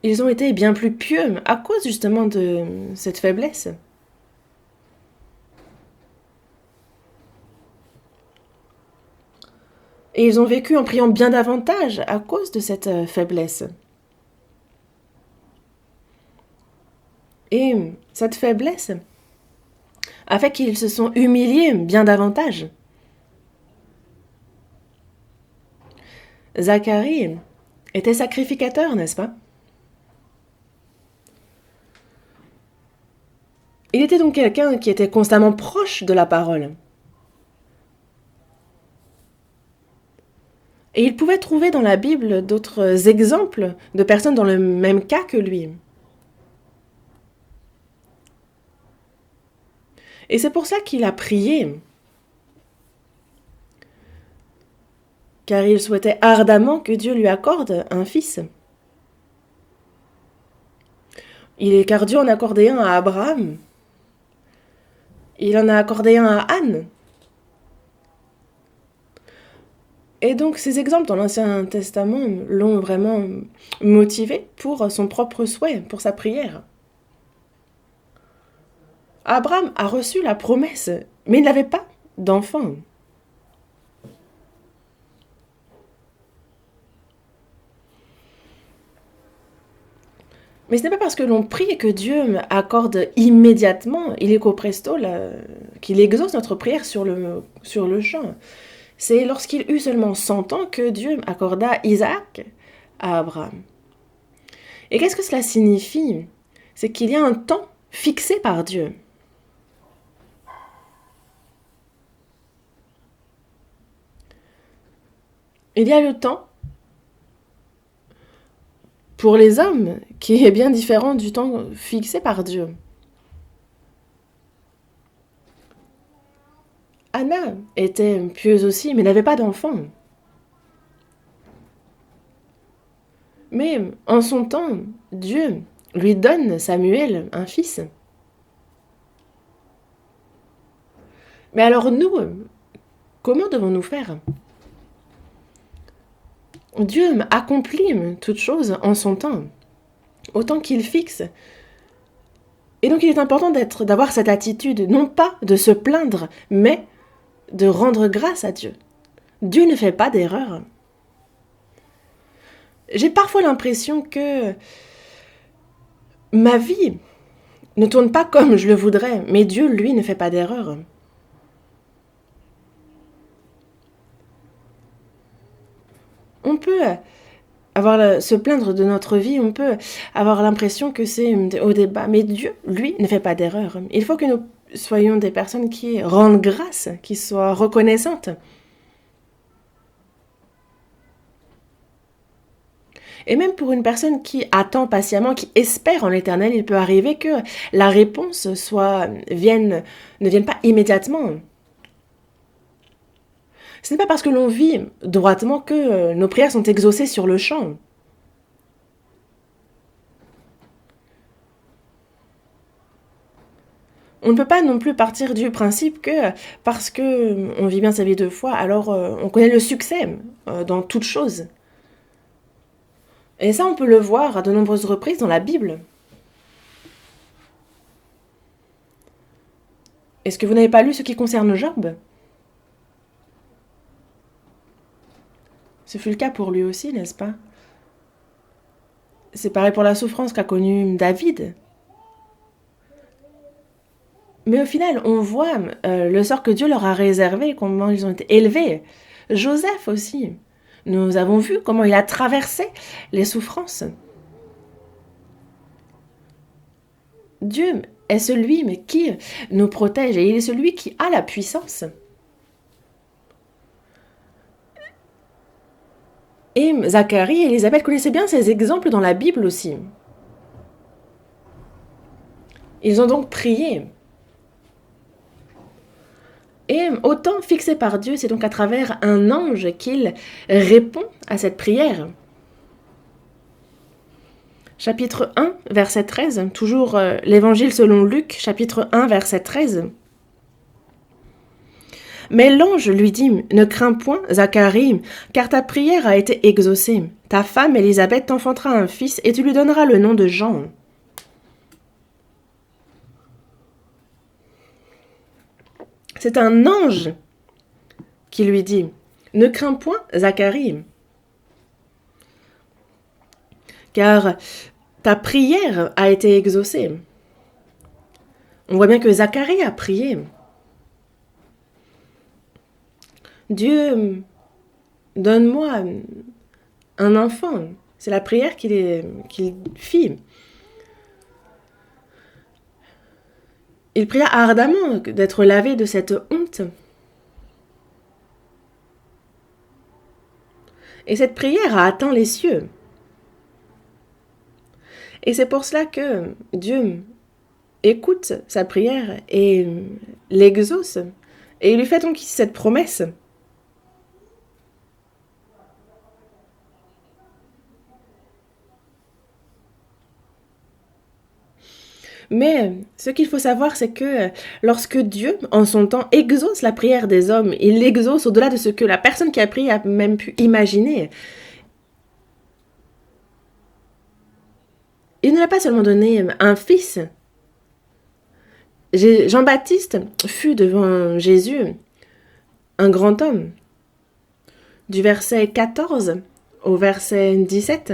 Ils ont été bien plus pieux à cause justement de cette faiblesse. Et ils ont vécu en priant bien davantage à cause de cette faiblesse. Et cette faiblesse a fait qu'ils se sont humiliés bien davantage. Zacharie était sacrificateur, n'est-ce pas? Il était donc quelqu'un qui était constamment proche de la parole. Et il pouvait trouver dans la Bible d'autres exemples de personnes dans le même cas que lui. Et c'est pour ça qu'il a prié. Car il souhaitait ardemment que Dieu lui accorde un fils. Car Dieu en a accordé un à Abraham. Il en a accordé un à Anne. Et donc ces exemples dans l'Ancien Testament l'ont vraiment motivé pour son propre souhait, pour sa prière. Abraham a reçu la promesse, mais il n'avait pas d'enfant. Mais ce n'est pas parce que l'on prie que Dieu accorde immédiatement, illico presto, qu'il exauce notre prière sur le champ. C'est lorsqu'il eut seulement 100 ans que Dieu accorda Isaac à Abraham. Et qu'est-ce que cela signifie? C'est qu'il y a un temps fixé par Dieu. Il y a le temps pour les hommes qui est bien différent du temps fixé par Dieu. Anna était pieuse aussi, mais n'avait pas d'enfant. Mais en son temps, Dieu lui donne Samuel, un fils. Mais alors nous, comment devons-nous faire? Dieu accomplit toutes choses en son temps, au temps qu'il fixe. Et donc il est important d'avoir cette attitude, non pas de se plaindre, mais de rendre grâce à Dieu. Dieu ne fait pas d'erreur. J'ai parfois l'impression que ma vie ne tourne pas comme je le voudrais, mais Dieu, lui, ne fait pas d'erreur. On peut se plaindre de notre vie, on peut avoir l'impression que c'est au débat, mais Dieu, lui, ne fait pas d'erreur. Il faut que nous soyons des personnes qui rendent grâce, qui soient reconnaissantes. Et même pour une personne qui attend patiemment, qui espère en l'Éternel, il peut arriver que la réponse ne vienne pas immédiatement. Ce n'est pas parce que l'on vit droitement que nos prières sont exaucées sur le champ. On ne peut pas non plus partir du principe que parce que on vit bien sa vie de foi, alors on connaît le succès dans toute chose. Et ça, on peut le voir à de nombreuses reprises dans la Bible. Est-ce que vous n'avez pas lu ce qui concerne Job? Ce fut le cas pour lui aussi, n'est-ce pas? C'est pareil pour la souffrance qu'a connue David. Mais au final, on voit le sort que Dieu leur a réservé, comment ils ont été élevés. Joseph aussi. Nous avons vu comment il a traversé les souffrances. Dieu est celui qui nous protège et il est celui qui a la puissance. Et Zacharie et Élisabeth connaissaient bien ces exemples dans la Bible aussi. Ils ont donc prié. Et autant fixé par Dieu, c'est donc à travers un ange qu'il répond à cette prière. Chapitre 1, verset 13, toujours l'évangile selon Luc, chapitre 1, verset 13. Mais l'ange lui dit, « Ne crains point, Zacharie, car ta prière a été exaucée. Ta femme Élisabeth t'enfantera un fils et tu lui donneras le nom de Jean. » C'est un ange qui lui dit, « Ne crains point, Zacharie, car ta prière a été exaucée. » On voit bien que Zacharie a prié. Dieu, donne-moi un enfant. C'est la prière qu'il fit. Il pria ardemment d'être lavé de cette honte. Et cette prière a atteint les cieux. Et c'est pour cela que Dieu écoute sa prière et l'exauce. Et il lui fait donc cette promesse. Mais ce qu'il faut savoir, c'est que lorsque Dieu, en son temps, exauce la prière des hommes, il l'exauce au-delà de ce que la personne qui a prié a même pu imaginer. Il ne l'a pas seulement donné un fils. Jean-Baptiste fut devant Jésus un grand homme. Du verset 14 au verset 17.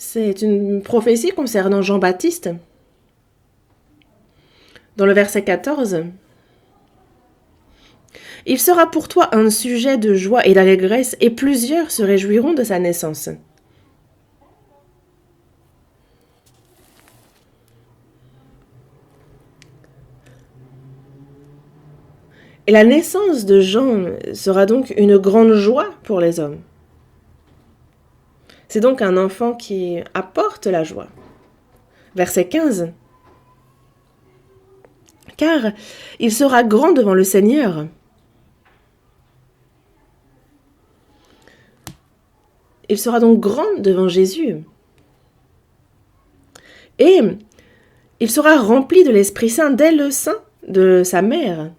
C'est une prophétie concernant Jean-Baptiste. Dans le verset 14, « Il sera pour toi un sujet de joie et d'allégresse, et plusieurs se réjouiront de sa naissance. » Et la naissance de Jean sera donc une grande joie pour les hommes. C'est donc un enfant qui apporte la joie. Verset 15. « Car il sera grand devant le Seigneur. » Il sera donc grand devant Jésus. Et il sera rempli de l'Esprit Saint dès le sein de sa mère.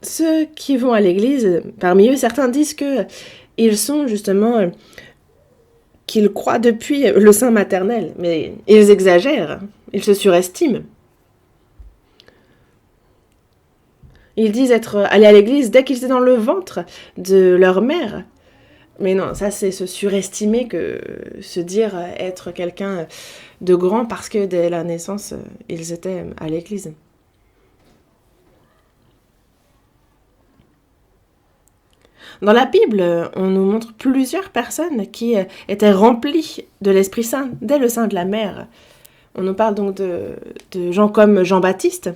Ceux qui vont à l'église, parmi eux, certains disent qu'ils sont justement, qu'ils croient depuis le sein maternel, mais ils exagèrent, ils se surestiment. Ils disent être allés à l'église dès qu'ils étaient dans le ventre de leur mère. Mais non, ça c'est se surestimer que se dire être quelqu'un de grand parce que dès la naissance, ils étaient à l'église. Dans la Bible, on nous montre plusieurs personnes qui étaient remplies de l'Esprit Saint dès le sein de la mère. On nous parle donc de gens comme Jean-Baptiste.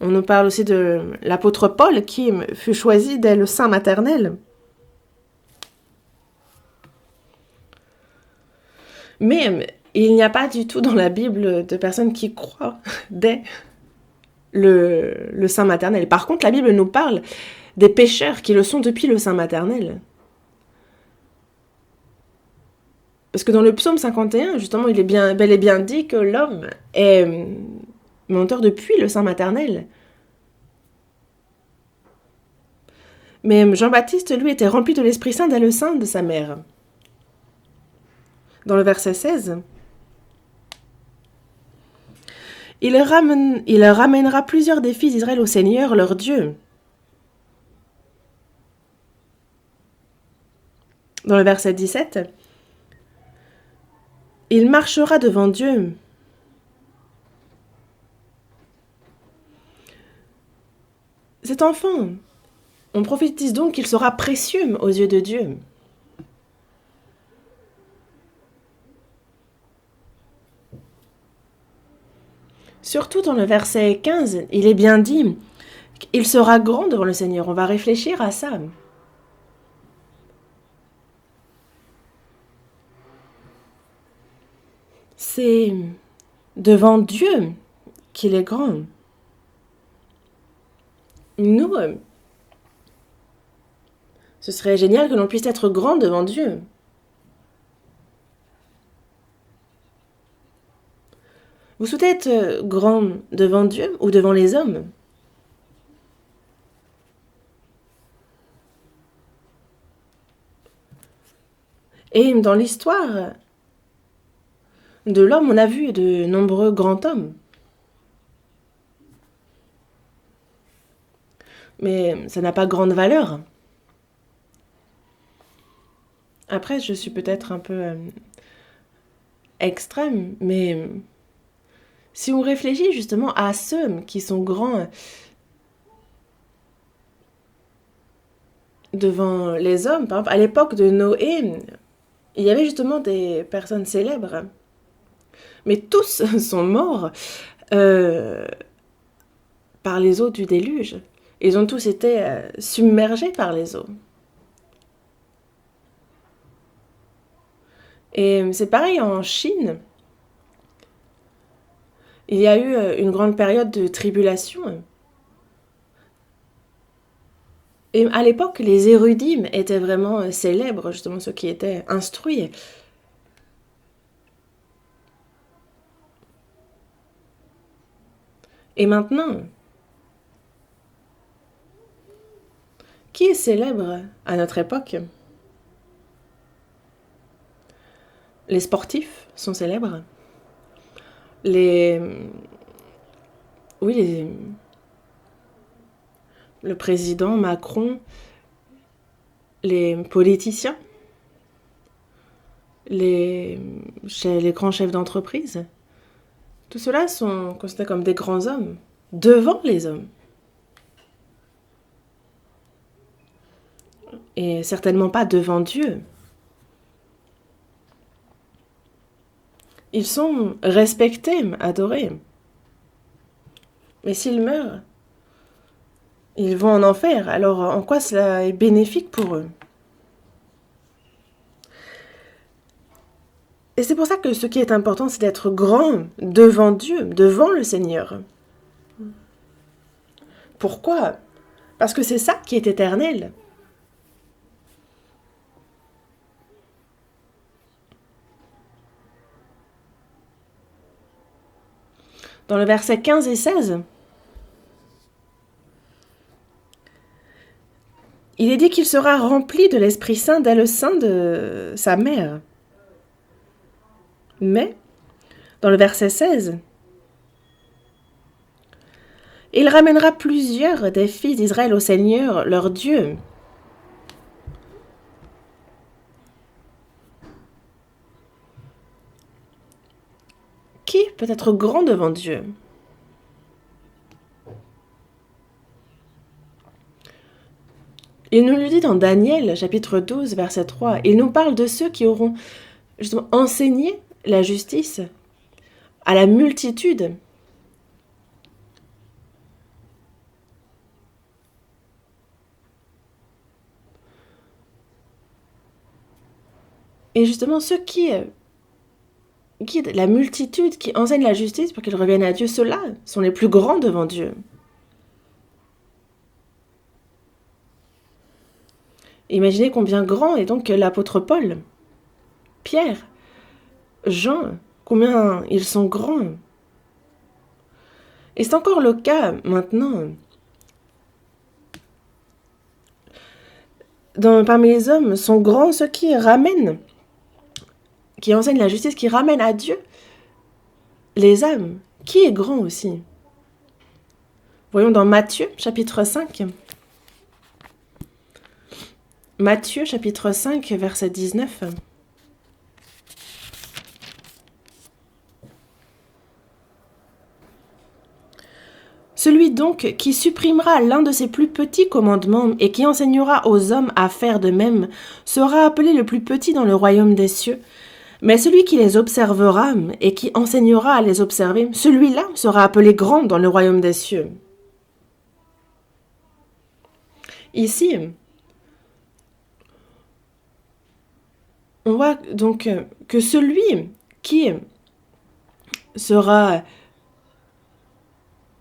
On nous parle aussi de l'apôtre Paul qui fut choisi dès le sein maternel. Mais il n'y a pas du tout dans la Bible de personnes qui croient dès le sein maternel. Par contre, la Bible nous parle des pécheurs qui le sont depuis le sein maternel. Parce que dans le psaume 51, justement, il est bel et bien dit que l'homme est menteur depuis le sein maternel. Mais Jean-Baptiste, lui, était rempli de l'Esprit Saint dès le sein de sa mère. Dans le verset 16, il ramènera plusieurs des fils d'Israël au Seigneur, leur Dieu. Dans le verset 17, il marchera devant Dieu. Cet enfant, on prophétise donc qu'il sera précieux aux yeux de Dieu. Surtout dans le verset 15, il est bien dit qu'il sera grand devant le Seigneur. On va réfléchir à ça. C'est devant Dieu qu'il est grand. Nous, ce serait génial que l'on puisse être grand devant Dieu. Vous souhaitez être grand devant Dieu ou devant les hommes? Et dans l'histoire de l'homme, on a vu de nombreux grands hommes. Mais ça n'a pas grande valeur. Après, je suis peut-être un peu extrême, mais si on réfléchit justement à ceux qui sont grands devant les hommes, par exemple, à l'époque de Noé, il y avait justement des personnes célèbres, mais tous sont morts par les eaux du déluge. Ils ont tous été submergés par les eaux. Et c'est pareil en Chine. Il y a eu une grande période de tribulation. Et à l'époque, les érudits étaient vraiment célèbres, justement ceux qui étaient instruits. Et maintenant, qui est célèbre à notre époque? Les sportifs sont célèbres. Le président Macron, les politiciens, les grands chefs d'entreprise, tout cela sont considérés comme des grands hommes devant les hommes. Et certainement pas devant Dieu. Ils sont respectés, adorés. Mais s'ils meurent, ils vont en enfer. Alors en quoi cela est bénéfique pour eux? Et c'est pour ça que ce qui est important, c'est d'être grand devant Dieu, devant le Seigneur. Pourquoi? Parce que c'est ça qui est éternel. Dans le verset 15 et 16, il est dit qu'il sera rempli de l'Esprit Saint dès le sein de sa mère. Mais, dans le verset 16, Il ramènera plusieurs des fils d'Israël au Seigneur, leur Dieu. Qui peut être grand devant Dieu? Il nous le dit dans Daniel, chapitre 12, verset 3. Il nous parle de ceux qui auront justement enseigné la justice à la multitude. Et justement, ceux qui guident la multitude, qui enseignent la justice pour qu'ils reviennent à Dieu, ceux-là sont les plus grands devant Dieu. Imaginez combien grand est donc l'apôtre Paul, Pierre, Jean, combien ils sont grands. Et c'est encore le cas maintenant. Parmi les hommes sont grands ceux qui ramènent, qui enseignent la justice, qui ramènent à Dieu les âmes. Qui est grand aussi? Voyons dans Matthieu, chapitre 5. Matthieu, chapitre 5, verset 19. Celui donc qui supprimera l'un de ses plus petits commandements et qui enseignera aux hommes à faire de même sera appelé le plus petit dans le royaume des cieux. Mais celui qui les observera et qui enseignera à les observer, celui-là sera appelé grand dans le royaume des cieux. Ici, on voit donc que celui qui sera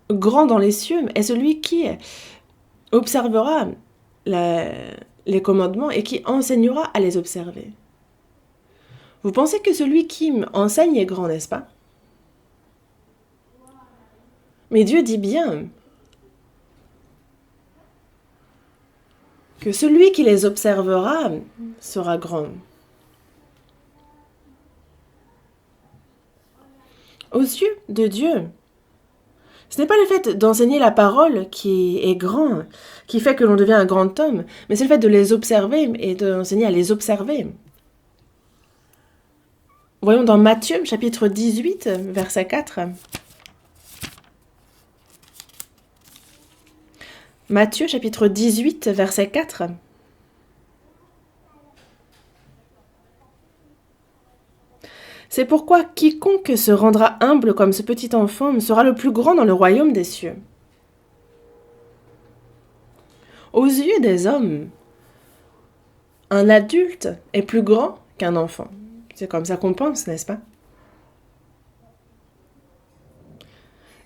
grand dans les cieux est celui qui observera les commandements et qui enseignera à les observer. Vous pensez que celui qui enseigne est grand, n'est-ce pas? Mais Dieu dit bien que celui qui les observera sera grand. Aux yeux de Dieu, ce n'est pas le fait d'enseigner la parole qui est grand, qui fait que l'on devient un grand homme, mais c'est le fait de les observer et d'enseigner à les observer. Voyons dans Matthieu, chapitre 18, verset 4. Matthieu, chapitre 18, verset 4. C'est pourquoi quiconque se rendra humble comme ce petit enfant sera le plus grand dans le royaume des cieux. Aux yeux des hommes, un adulte est plus grand qu'un enfant. C'est comme ça qu'on pense, n'est-ce pas?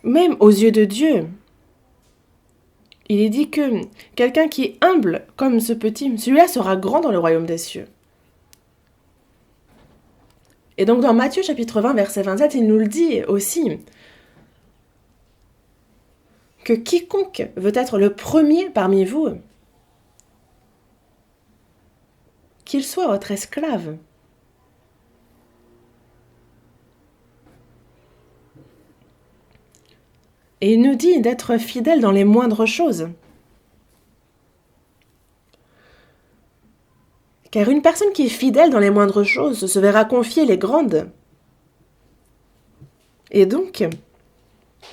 Même aux yeux de Dieu, il est dit que quelqu'un qui est humble comme ce petit, celui-là sera grand dans le royaume des cieux. Et donc dans Matthieu chapitre 20, verset 27, il nous le dit aussi, que quiconque veut être le premier parmi vous, qu'il soit votre esclave. Et il nous dit d'être fidèle dans les moindres choses. Car une personne qui est fidèle dans les moindres choses se verra confier les grandes. Et donc,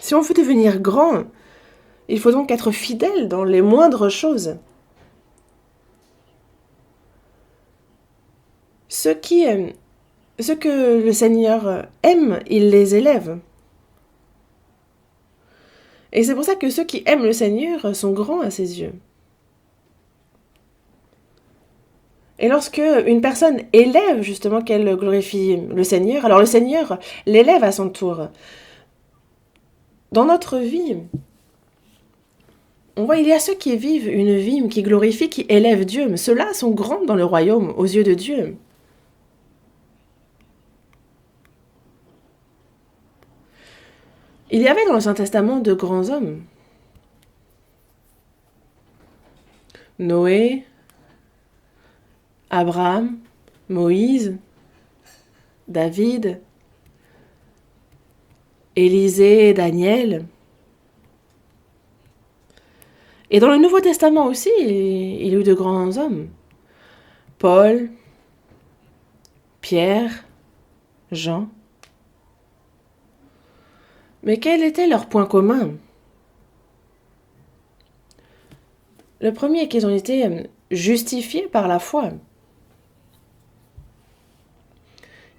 si on veut devenir grand, il faut donc être fidèle dans les moindres choses. Ce que le Seigneur aime, il les élève. Et c'est pour ça que ceux qui aiment le Seigneur sont grands à ses yeux. Et lorsque une personne élève justement qu'elle glorifie le Seigneur, alors le Seigneur l'élève à son tour. Dans notre vie, on voit il y a ceux qui vivent une vie qui glorifie, qui élève Dieu, mais ceux-là sont grands dans le royaume aux yeux de Dieu. Il y avait dans l'Ancien Testament de grands hommes. Noé, Abraham, Moïse, David, Élisée, Daniel. Et dans le Nouveau Testament aussi, il y a eu de grands hommes. Paul, Pierre, Jean. Mais quel était leur point commun? Le premier est qu'ils ont été justifiés par la foi.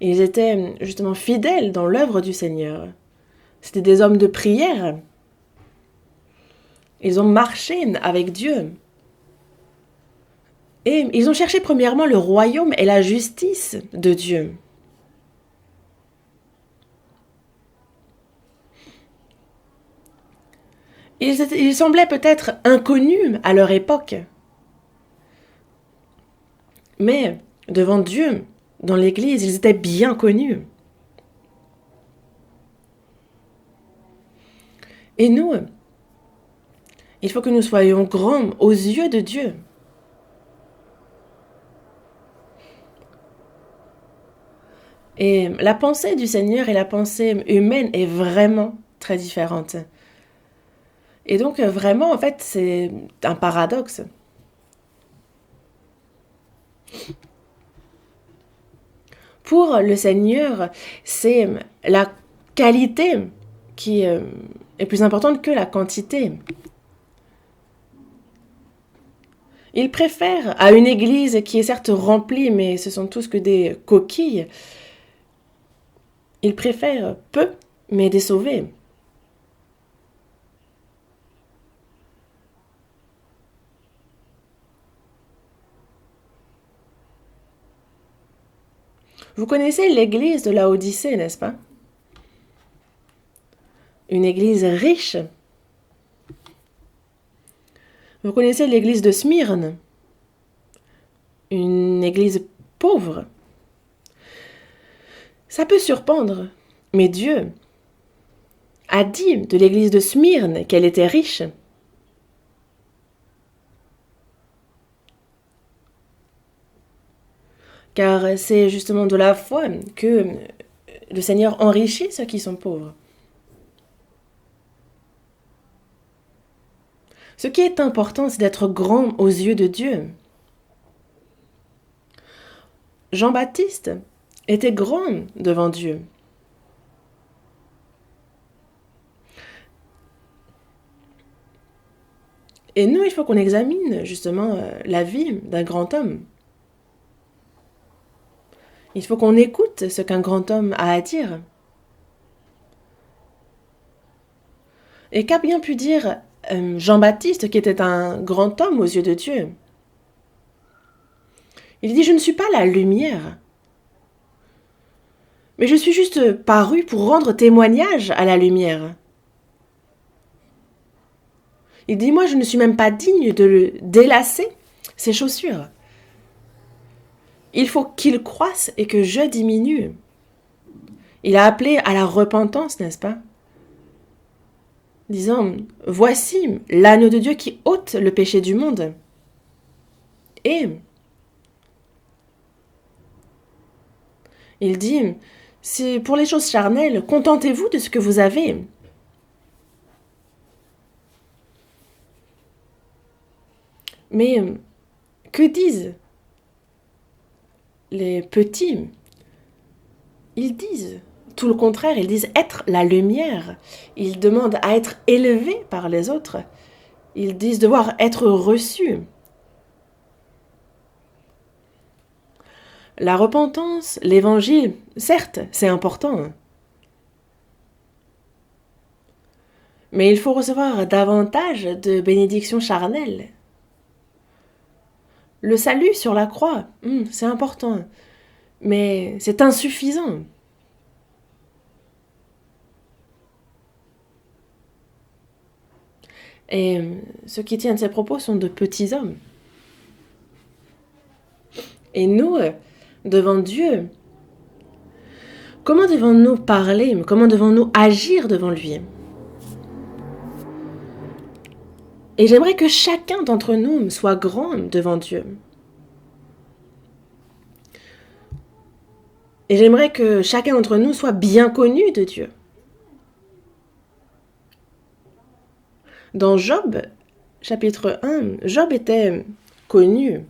Ils étaient justement fidèles dans l'œuvre du Seigneur. C'était des hommes de prière. Ils ont marché avec Dieu. Et ils ont cherché premièrement le royaume et la justice de Dieu. Ils semblaient peut-être inconnus à leur époque. Mais devant Dieu, dans l'Église, ils étaient bien connus. Et nous, il faut que nous soyons grands aux yeux de Dieu. Et la pensée du Seigneur et la pensée humaine est vraiment très différente. Et donc vraiment, en fait, c'est un paradoxe. Pour le Seigneur, c'est la qualité qui est plus importante que la quantité. Il préfère à une église qui est certes remplie, mais ce sont tous que des coquilles. Il préfère peu, mais des sauvés. Vous connaissez l'église de Laodicée, n'est-ce pas? Une église riche. Vous connaissez l'église de Smyrne? Une église pauvre. Ça peut surprendre, mais Dieu a dit de l'église de Smyrne qu'elle était riche. Car c'est justement de la foi que le Seigneur enrichit ceux qui sont pauvres. Ce qui est important, c'est d'être grand aux yeux de Dieu. Jean-Baptiste était grand devant Dieu. Et nous, il faut qu'on examine justement la vie d'un grand homme. Il faut qu'on écoute ce qu'un grand homme a à dire. Et qu'a bien pu dire Jean-Baptiste, qui était un grand homme aux yeux de Dieu? Il dit, je ne suis pas la lumière, mais je suis juste paru pour rendre témoignage à la lumière. Il dit, moi, je ne suis même pas digne de le délacer ses chaussures. Il faut qu'il croisse et que je diminue. Il a appelé à la repentance, n'est-ce pas? Disant, voici l'agneau de Dieu qui ôte le péché du monde. Et il dit, c'est pour les choses charnelles, contentez-vous de ce que vous avez. Mais que disent les petits? Ils disent tout le contraire, ils disent être la lumière. Ils demandent à être élevés par les autres. Ils disent devoir être reçus. La repentance, l'évangile, certes, c'est important. Mais il faut recevoir davantage de bénédictions charnelles. Le salut sur la croix, c'est important. Mais c'est insuffisant. Et ceux qui tiennent ces propos sont de petits hommes. Et nous, devant Dieu, comment devons-nous parler? Comment devons-nous agir devant lui? Et j'aimerais que chacun d'entre nous soit grand devant Dieu. Et j'aimerais que chacun d'entre nous soit bien connu de Dieu. Dans Job, chapitre 1, Job était connu.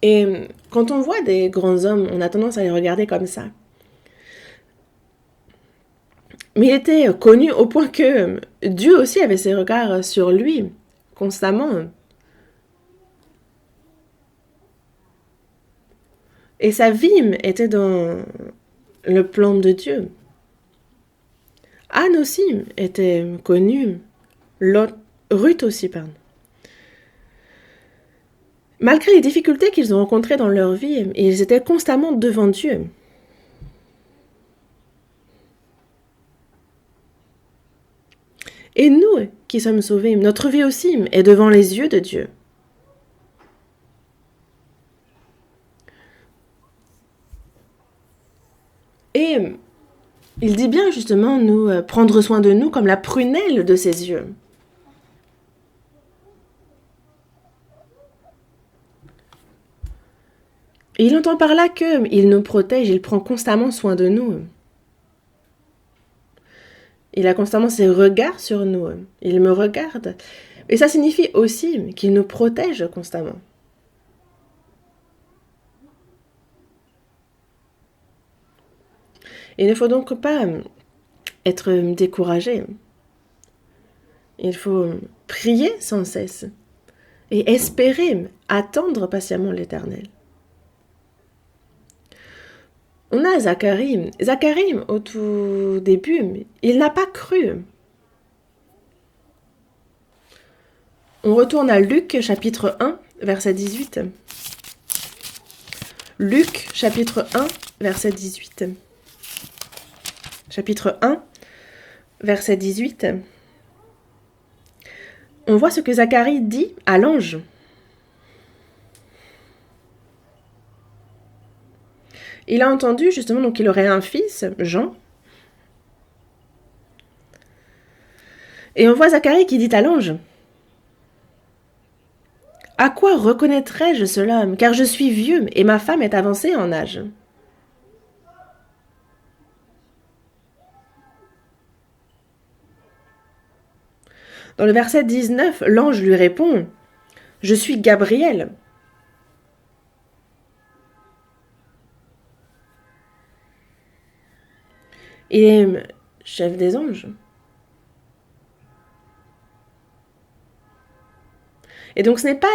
Et quand on voit des grands hommes, on a tendance à les regarder comme ça. Mais il était connu au point que Dieu aussi avait ses regards sur lui, constamment. Et sa vie était dans le plan de Dieu. Anne aussi était connue. Ruth aussi, pardon. Malgré les difficultés qu'ils ont rencontrées dans leur vie, ils étaient constamment devant Dieu. Et nous qui sommes sauvés, notre vie aussi est devant les yeux de Dieu. Et il dit bien justement nous prendre soin de nous comme la prunelle de ses yeux. Et il entend par là qu'il nous protège, il prend constamment soin de nous. Il a constamment ses regards sur nous. Il me regarde. Et ça signifie aussi qu'il nous protège constamment. Il ne faut donc pas être découragé. Il faut prier sans cesse et espérer, attendre patiemment l'Éternel. On a Zacharie. Zacharie, au tout début, il n'a pas cru. On retourne à Luc, chapitre 1, verset 18. Luc, chapitre 1, verset 18. Chapitre 1, verset 18. On voit ce que Zacharie dit à l'ange. Il a entendu justement donc qu'il aurait un fils, Jean. Et on voit Zacharie qui dit à l'ange: « À quoi reconnaîtrai-je cela, car je suis vieux et ma femme est avancée en âge ?» Dans le verset 19, l'ange lui répond: « Je suis Gabriel. » Il est chef des anges. Et donc ce n'est pas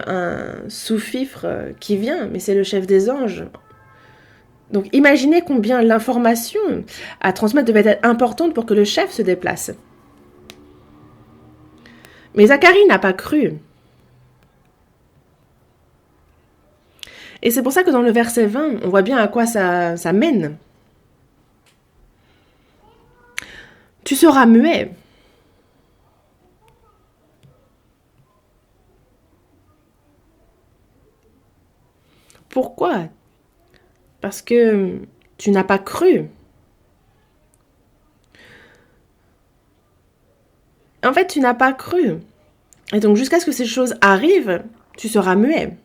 un sous-fifre qui vient, mais c'est le chef des anges. Donc imaginez combien l'information à transmettre devait être importante pour que le chef se déplace. Mais Zacharie n'a pas cru. Et c'est pour ça que dans le verset 20, on voit bien à quoi ça mène. Tu seras muet. Pourquoi? Parce que tu n'as pas cru. En fait, tu n'as pas cru. Et donc, jusqu'à ce que ces choses arrivent, tu seras muet.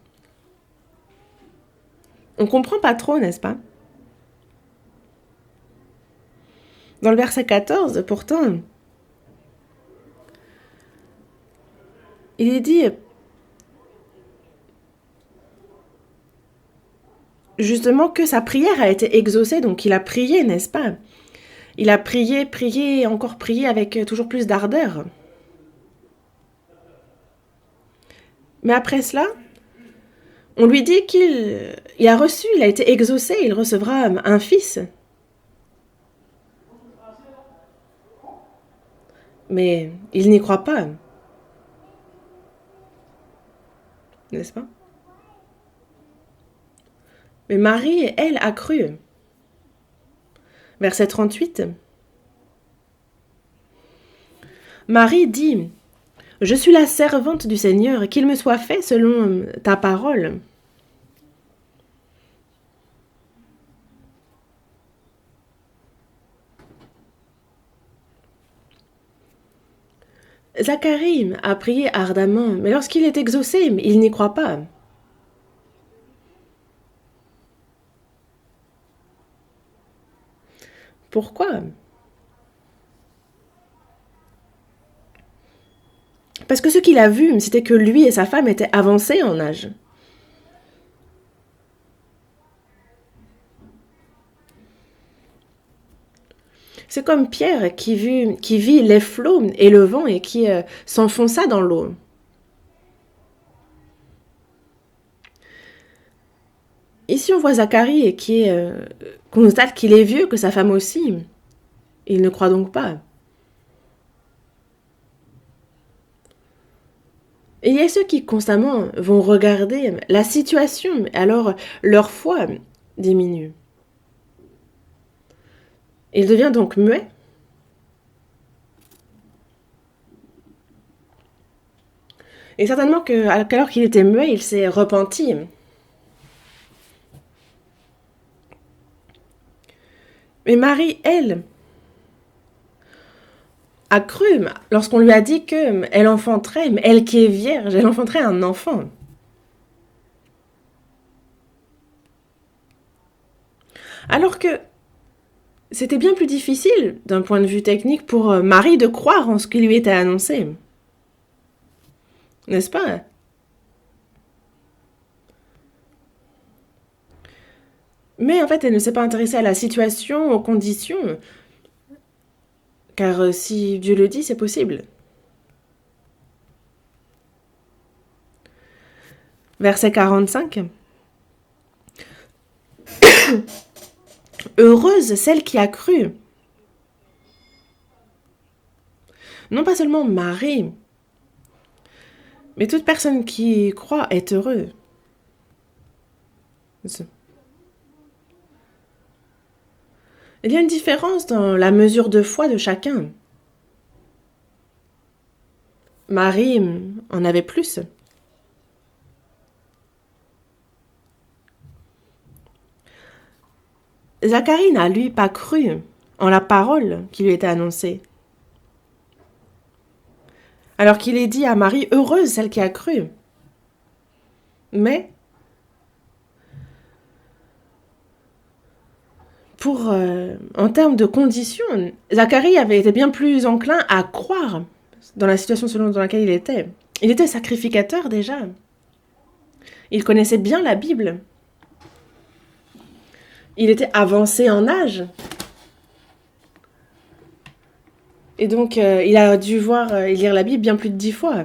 On comprend pas trop, n'est-ce pas? Dans le verset 14, pourtant, il est dit justement que sa prière a été exaucée, donc il a prié, n'est-ce pas? Il a prié, prié, encore prié avec toujours plus d'ardeur. Mais après cela, on lui dit qu'il a reçu, il a été exaucé, il recevra un fils. Mais il n'y croit pas. N'est-ce pas? Mais Marie, elle, a cru. Verset 38. Marie dit: « Je suis la servante du Seigneur, qu'il me soit fait selon ta parole. » Zacharie a prié ardemment, mais lorsqu'il est exaucé, il n'y croit pas. Pourquoi? Parce que ce qu'il a vu, c'était que lui et sa femme étaient avancés en âge. C'est comme Pierre qui vit les flots et le vent et qui s'enfonça dans l'eau. Ici, on voit Zacharie et qui constate qu'il est vieux, que sa femme aussi. Il ne croit donc pas. Et il y a ceux qui constamment vont regarder la situation, alors leur foi diminue. Il devient donc muet. Et certainement qu'alors qu'il était muet, il s'est repenti. Mais Marie, elle, a cru lorsqu'on lui a dit qu'elle enfanterait, elle qui est vierge, elle enfanterait un enfant. Alors que c'était bien plus difficile, d'un point de vue technique, pour Marie de croire en ce qui lui était annoncé. N'est-ce pas? Mais en fait, elle ne s'est pas intéressée à la situation, aux conditions. Car si Dieu le dit, c'est possible. Verset 45. Heureuse celle qui a cru. Non pas seulement Marie, mais toute personne qui croit est heureuse. Il y a une différence dans la mesure de foi de chacun. Marie en avait plus. Zacharie n'a lui pas cru en la parole qui lui était annoncée. Alors qu'il est dit à Marie, heureuse celle qui a cru. Mais en termes de conditions, Zacharie avait été bien plus enclin à croire dans la situation dans laquelle il était. Il était sacrificateur déjà. Il connaissait bien la Bible. Il était avancé en âge. Et donc, il a dû lire la Bible bien plus de 10 fois.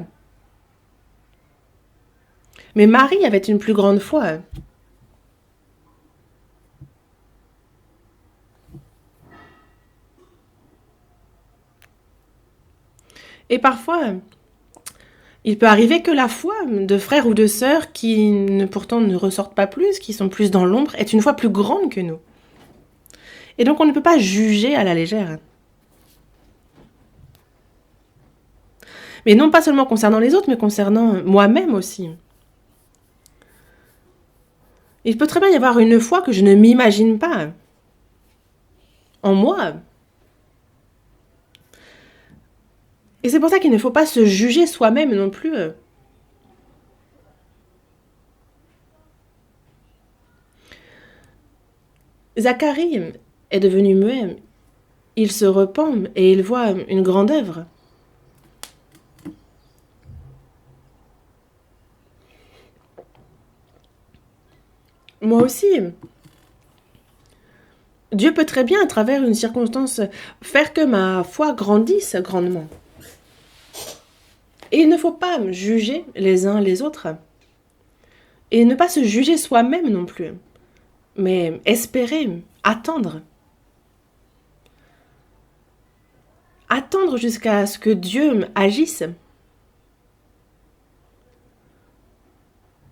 Mais Marie avait une plus grande foi. Et parfois, il peut arriver que la foi de frères ou de sœurs qui pourtant ne ressortent pas plus, qui sont plus dans l'ombre, est une foi plus grande que nous. Et donc on ne peut pas juger à la légère. Mais non pas seulement concernant les autres, mais concernant moi-même aussi. Il peut très bien y avoir une foi que je ne m'imagine pas en moi. Et c'est pour ça qu'il ne faut pas se juger soi-même non plus. Zacharie est devenu muet. Il se repent et il voit une grande œuvre. Moi aussi. Dieu peut très bien, à travers une circonstance, faire que ma foi grandisse grandement. Et il ne faut pas juger les uns les autres. Et ne pas se juger soi-même non plus. Mais espérer, attendre. Attendre jusqu'à ce que Dieu agisse.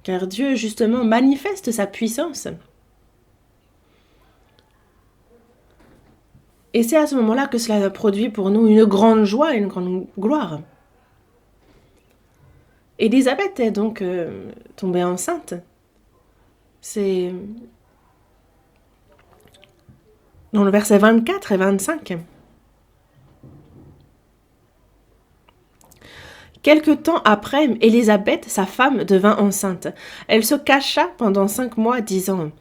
Car Dieu, justement, manifeste sa puissance. Et c'est à ce moment-là que cela produit pour nous une grande joie et une grande gloire. Élisabeth est donc tombée enceinte. C'est dans le verset 24 et 25. Quelque temps après, Élisabeth, sa femme, devint enceinte. Elle se cacha pendant 5 mois, disant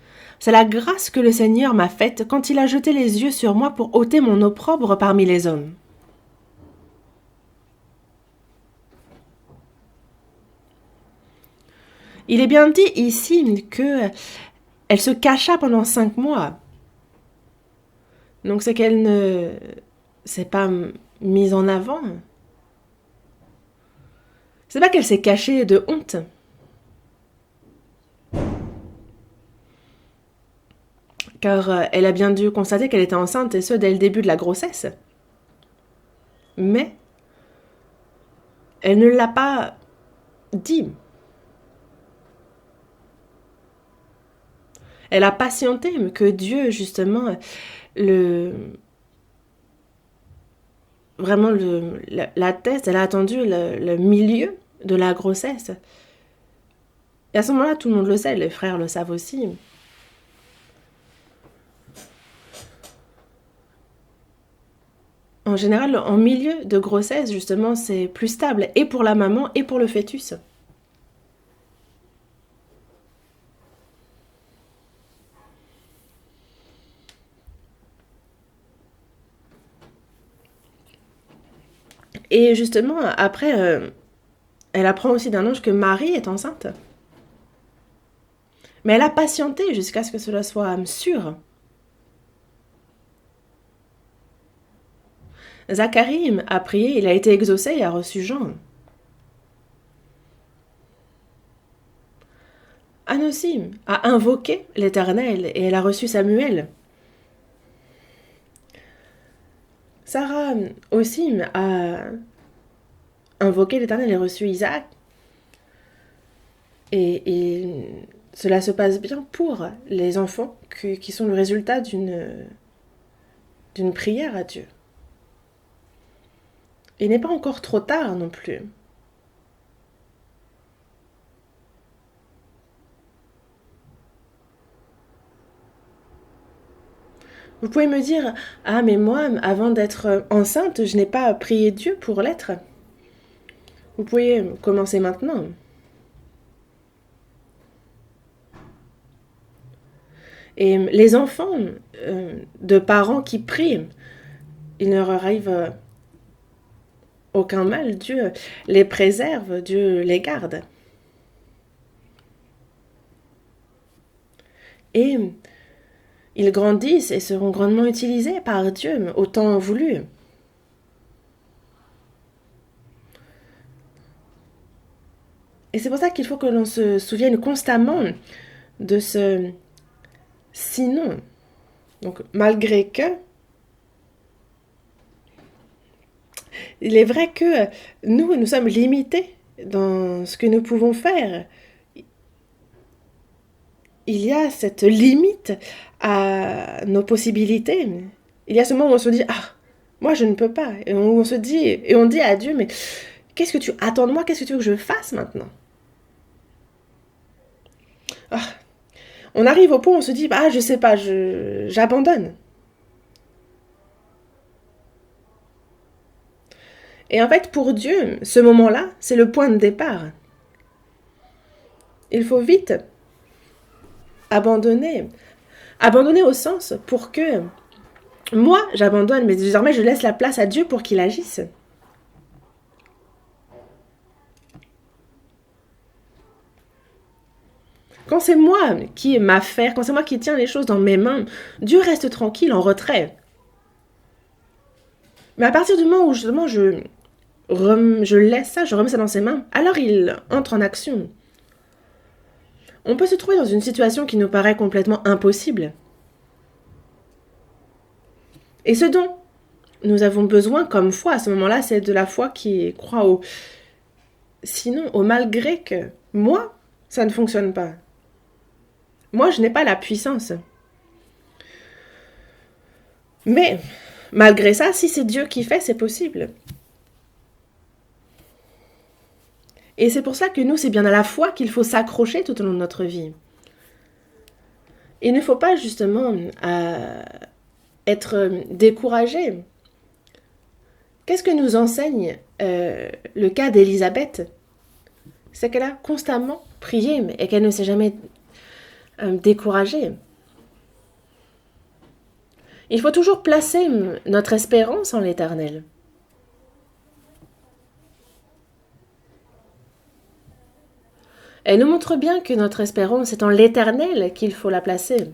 C'est la grâce que le Seigneur m'a faite quand il a jeté les yeux sur moi pour ôter mon opprobre parmi les hommes. Il est bien dit ici que elle se cacha pendant 5 mois. Donc c'est qu'elle ne s'est pas mise en avant. C'est pas qu'elle s'est cachée de honte. Car elle a bien dû constater qu'elle était enceinte, et ce, dès le début de la grossesse. Mais elle ne l'a pas dit. Elle a patienté, que Dieu, justement, la teste, elle a attendu le milieu de la grossesse. Et à ce moment-là, tout le monde le sait, les frères le savent aussi. En général, en milieu de grossesse, justement, c'est plus stable, et pour la maman, et pour le fœtus. Et justement, après, elle apprend aussi d'un ange que Marie est enceinte. Mais elle a patienté jusqu'à ce que cela soit sûr. Zacharie a prié, il a été exaucé et a reçu Jean. Anne aussi a invoqué l'Éternel et elle a reçu Samuel. Sarah aussi a invoqué l'Éternel et reçu Isaac. Et cela se passe bien pour les enfants qui sont le résultat d'une prière à Dieu. Il n'est pas encore trop tard non plus. Vous pouvez me dire, ah mais moi, avant d'être enceinte, je n'ai pas prié Dieu pour l'être. Vous pouvez commencer maintenant. Et les enfants de parents qui prient, il ne leur arrive aucun mal. Dieu les préserve, Dieu les garde. Et ils grandissent et seront grandement utilisés par Dieu au temps voulu. Et c'est pour ça qu'il faut que l'on se souvienne constamment de ce sinon. Donc, malgré que, il est vrai que nous sommes limités dans ce que nous pouvons faire. Il y a cette limite à nos possibilités. Il y a ce moment où on se dit, ah, moi je ne peux pas. Et on se dit, et on dit à Dieu, mais qu'est-ce que tu attends de moi? Qu'est-ce que tu veux que je fasse maintenant? Ah, on arrive au point où on se dit, ah, je sais pas, j'abandonne. Et en fait, pour Dieu, ce moment-là, c'est le point de départ. Il faut vite abandonner. Abandonner au sens pour que moi, j'abandonne, mais désormais, je laisse la place à Dieu pour qu'il agisse. Quand c'est moi qui ai ma faire, quand c'est moi qui tiens les choses dans mes mains, Dieu reste tranquille, en retrait. Mais à partir du moment où justement je laisse ça, je remets ça dans ses mains, alors il entre en action. On peut se trouver dans une situation qui nous paraît complètement impossible. Et ce dont nous avons besoin comme foi à ce moment-là, c'est de la foi qui croit au sinon, au malgré que moi, ça ne fonctionne pas. Moi, je n'ai pas la puissance. Mais malgré ça, si c'est Dieu qui fait, c'est possible. Et c'est pour ça que nous, c'est bien à la foi qu'il faut s'accrocher tout au long de notre vie. Il ne faut pas justement être découragé. Qu'est-ce que nous enseigne le cas d'Élisabeth? C'est qu'elle a constamment prié et qu'elle ne s'est jamais découragée. Il faut toujours placer notre espérance en l'Éternel. Elle nous montre bien que notre espérance est en l'Éternel qu'il faut la placer.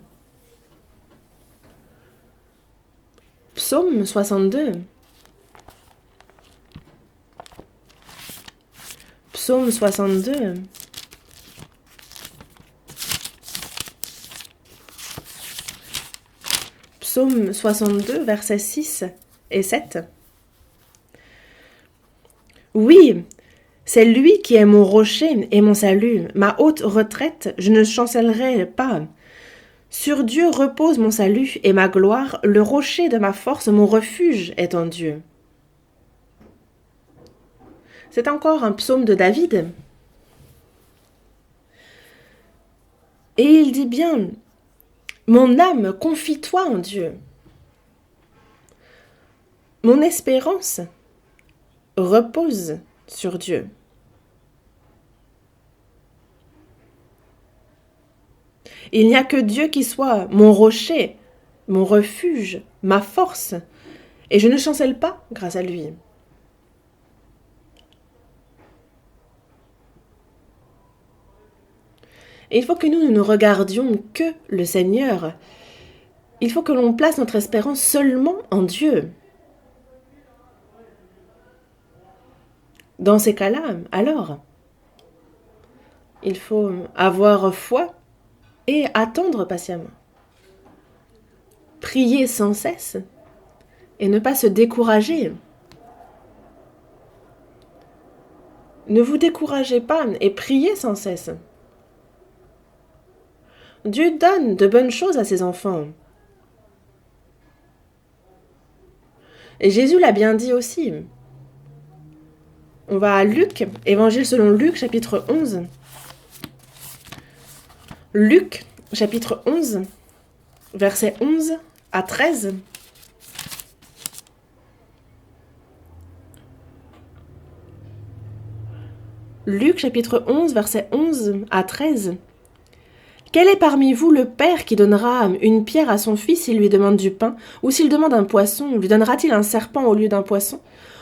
Psaume 62. Psaume 62. Psaume 62, versets 6 et 7. Oui, c'est lui qui est mon rocher et mon salut, ma haute retraite, je ne chancellerai pas. Sur Dieu repose mon salut et ma gloire, le rocher de ma force, mon refuge est en Dieu. C'est encore un psaume de David. Et il dit bien, mon âme, confie-toi en Dieu. Mon espérance repose sur Dieu. Il n'y a que Dieu qui soit mon rocher, mon refuge, ma force, et je ne chancelle pas grâce à lui. Et il faut que nous ne regardions que le Seigneur. Il faut que l'on place notre espérance seulement en Dieu. Dans ces cas-là, alors, il faut avoir foi et attendre patiemment. Prier sans cesse et ne pas se décourager. Ne vous découragez pas et priez sans cesse. Dieu donne de bonnes choses à ses enfants. Et Jésus l'a bien dit aussi. On va à Luc, Évangile selon Luc, chapitre 11. Luc, chapitre 11, versets 11 à 13. Luc, chapitre 11, versets 11 à 13. Quel est parmi vous le père qui donnera une pierre à son fils s'il lui demande du pain? Ou s'il demande un poisson, lui donnera-t-il un serpent au lieu d'un poisson?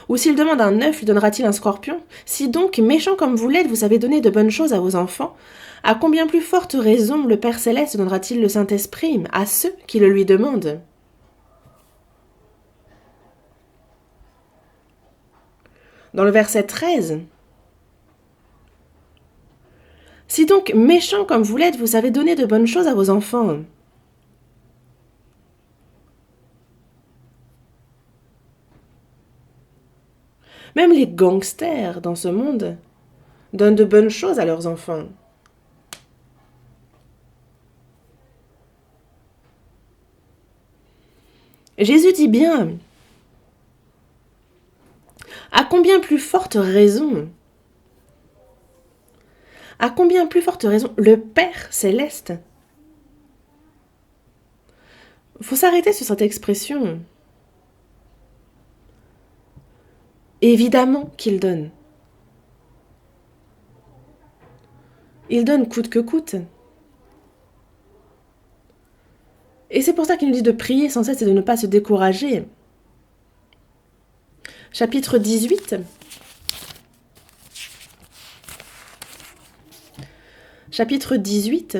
Ou s'il demande un œuf, lui donnera-t-il un scorpion? Si donc, méchant comme vous l'êtes, vous savez donner de bonnes choses à vos enfants, à combien plus forte raison le Père Céleste donnera-t-il le Saint-Esprit à ceux qui le lui demandent? Dans le verset 13, si donc, méchant comme vous l'êtes, vous savez donner de bonnes choses à vos enfants, même les gangsters dans ce monde donnent de bonnes choses à leurs enfants. Jésus dit bien, à combien plus forte raison, le Père Céleste. Il faut s'arrêter sur cette expression. Évidemment qu'il donne. Il donne coûte que coûte. Et c'est pour ça qu'il nous dit de prier sans cesse et de ne pas se décourager. Chapitre 18. Chapitre 18.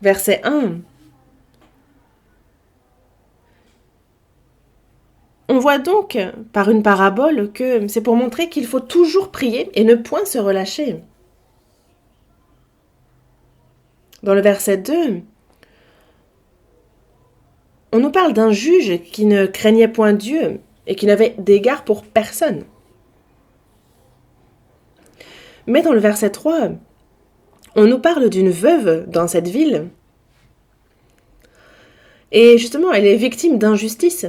Verset 1. On voit donc, par une parabole, que c'est pour montrer qu'il faut toujours prier et ne point se relâcher. Dans le verset 2, on nous parle d'un juge qui ne craignait point Dieu et qui n'avait d'égard pour personne. Mais dans le verset 3, on nous parle d'une veuve dans cette ville. Et justement, elle est victime d'injustice.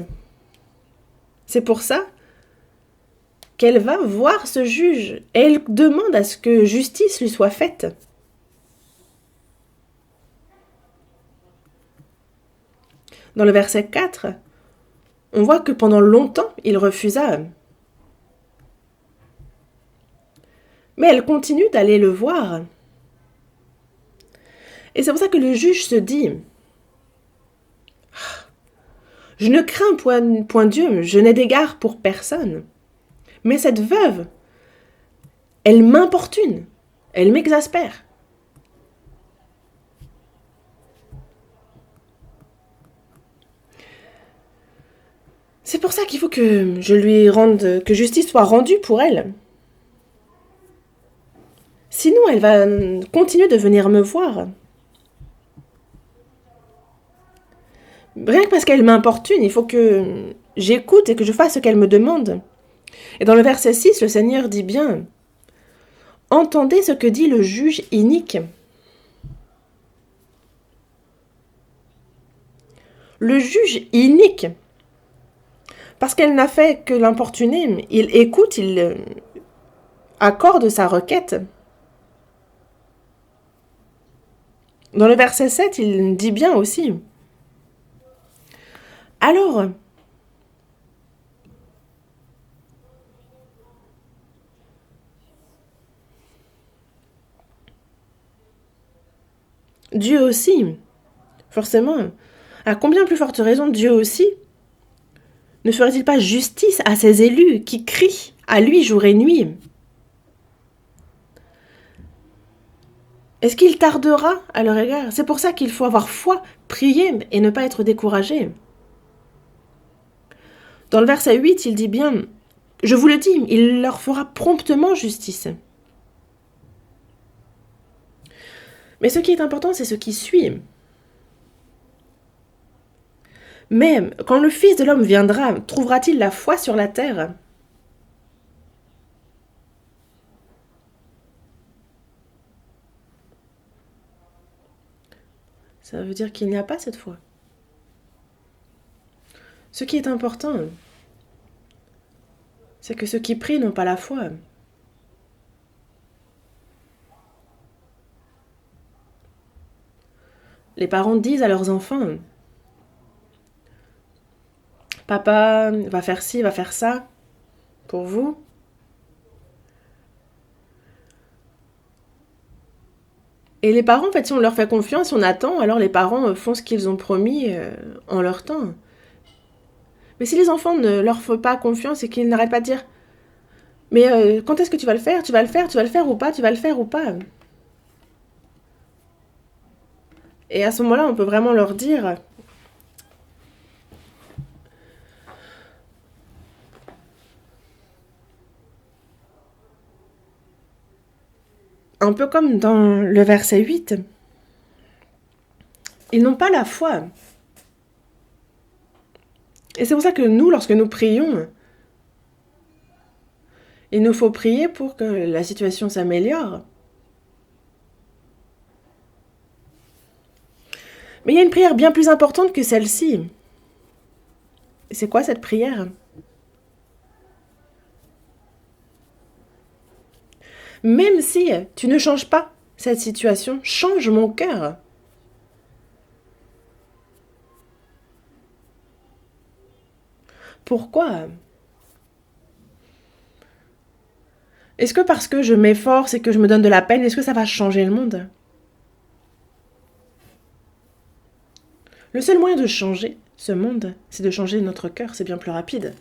C'est pour ça qu'elle va voir ce juge et elle demande à ce que justice lui soit faite. Dans le verset 4, on voit que pendant longtemps, il refusa. Mais elle continue d'aller le voir. Et c'est pour ça que le juge se dit, Je ne crains point Dieu, je n'ai d'égard pour personne. Mais cette veuve, elle m'importune, elle m'exaspère. C'est pour ça qu'il faut que je lui rende, que justice soit rendue pour elle. Sinon, elle va continuer de venir me voir. Rien que parce qu'elle m'importune, il faut que j'écoute et que je fasse ce qu'elle me demande. Et dans le verset 6, le Seigneur dit bien « Entendez ce que dit le juge inique. » Le juge inique, parce qu'elle n'a fait que l'importuner, il écoute, il accorde sa requête. Dans le verset 7, il dit bien aussi « Alors, Dieu aussi, forcément, à combien plus forte raison Dieu aussi ne ferait-il pas justice à ses élus qui crient à lui jour et nuit? Est-ce qu'il tardera à leur égard? C'est pour ça qu'il faut avoir foi, prier et ne pas être découragé. Dans le verset 8, il dit bien « Je vous le dis, il leur fera promptement justice. » Mais ce qui est important, c'est ce qui suit. Mais quand le Fils de l'homme viendra, trouvera-t-il la foi sur la terre? Ça veut dire qu'il n'y a pas cette foi. Ce qui est important, c'est que ceux qui prient n'ont pas la foi. Les parents disent à leurs enfants « Papa va faire ci, va faire ça pour vous. » Et les parents, en fait, si on leur fait confiance, on attend, alors les parents font ce qu'ils ont promis en leur temps. Mais si les enfants ne leur font pas confiance et qu'ils n'arrêtent pas de dire « Mais quand est-ce que tu vas le faire? Tu vas le faire? Tu vas le faire ou pas? Tu vas le faire ou pas ?» Et à ce moment-là, on peut vraiment leur dire un peu comme dans le verset 8, ils n'ont pas la foi. Et c'est pour ça que nous, lorsque nous prions, il nous faut prier pour que la situation s'améliore. Mais il y a une prière bien plus importante que celle-ci. Et c'est quoi cette prière? Même si tu ne changes pas cette situation, change mon cœur. Pourquoi? Est-ce que parce que je m'efforce et que je me donne de la peine, est-ce que ça va changer le monde? Le seul moyen de changer ce monde, c'est de changer notre cœur, c'est bien plus rapide.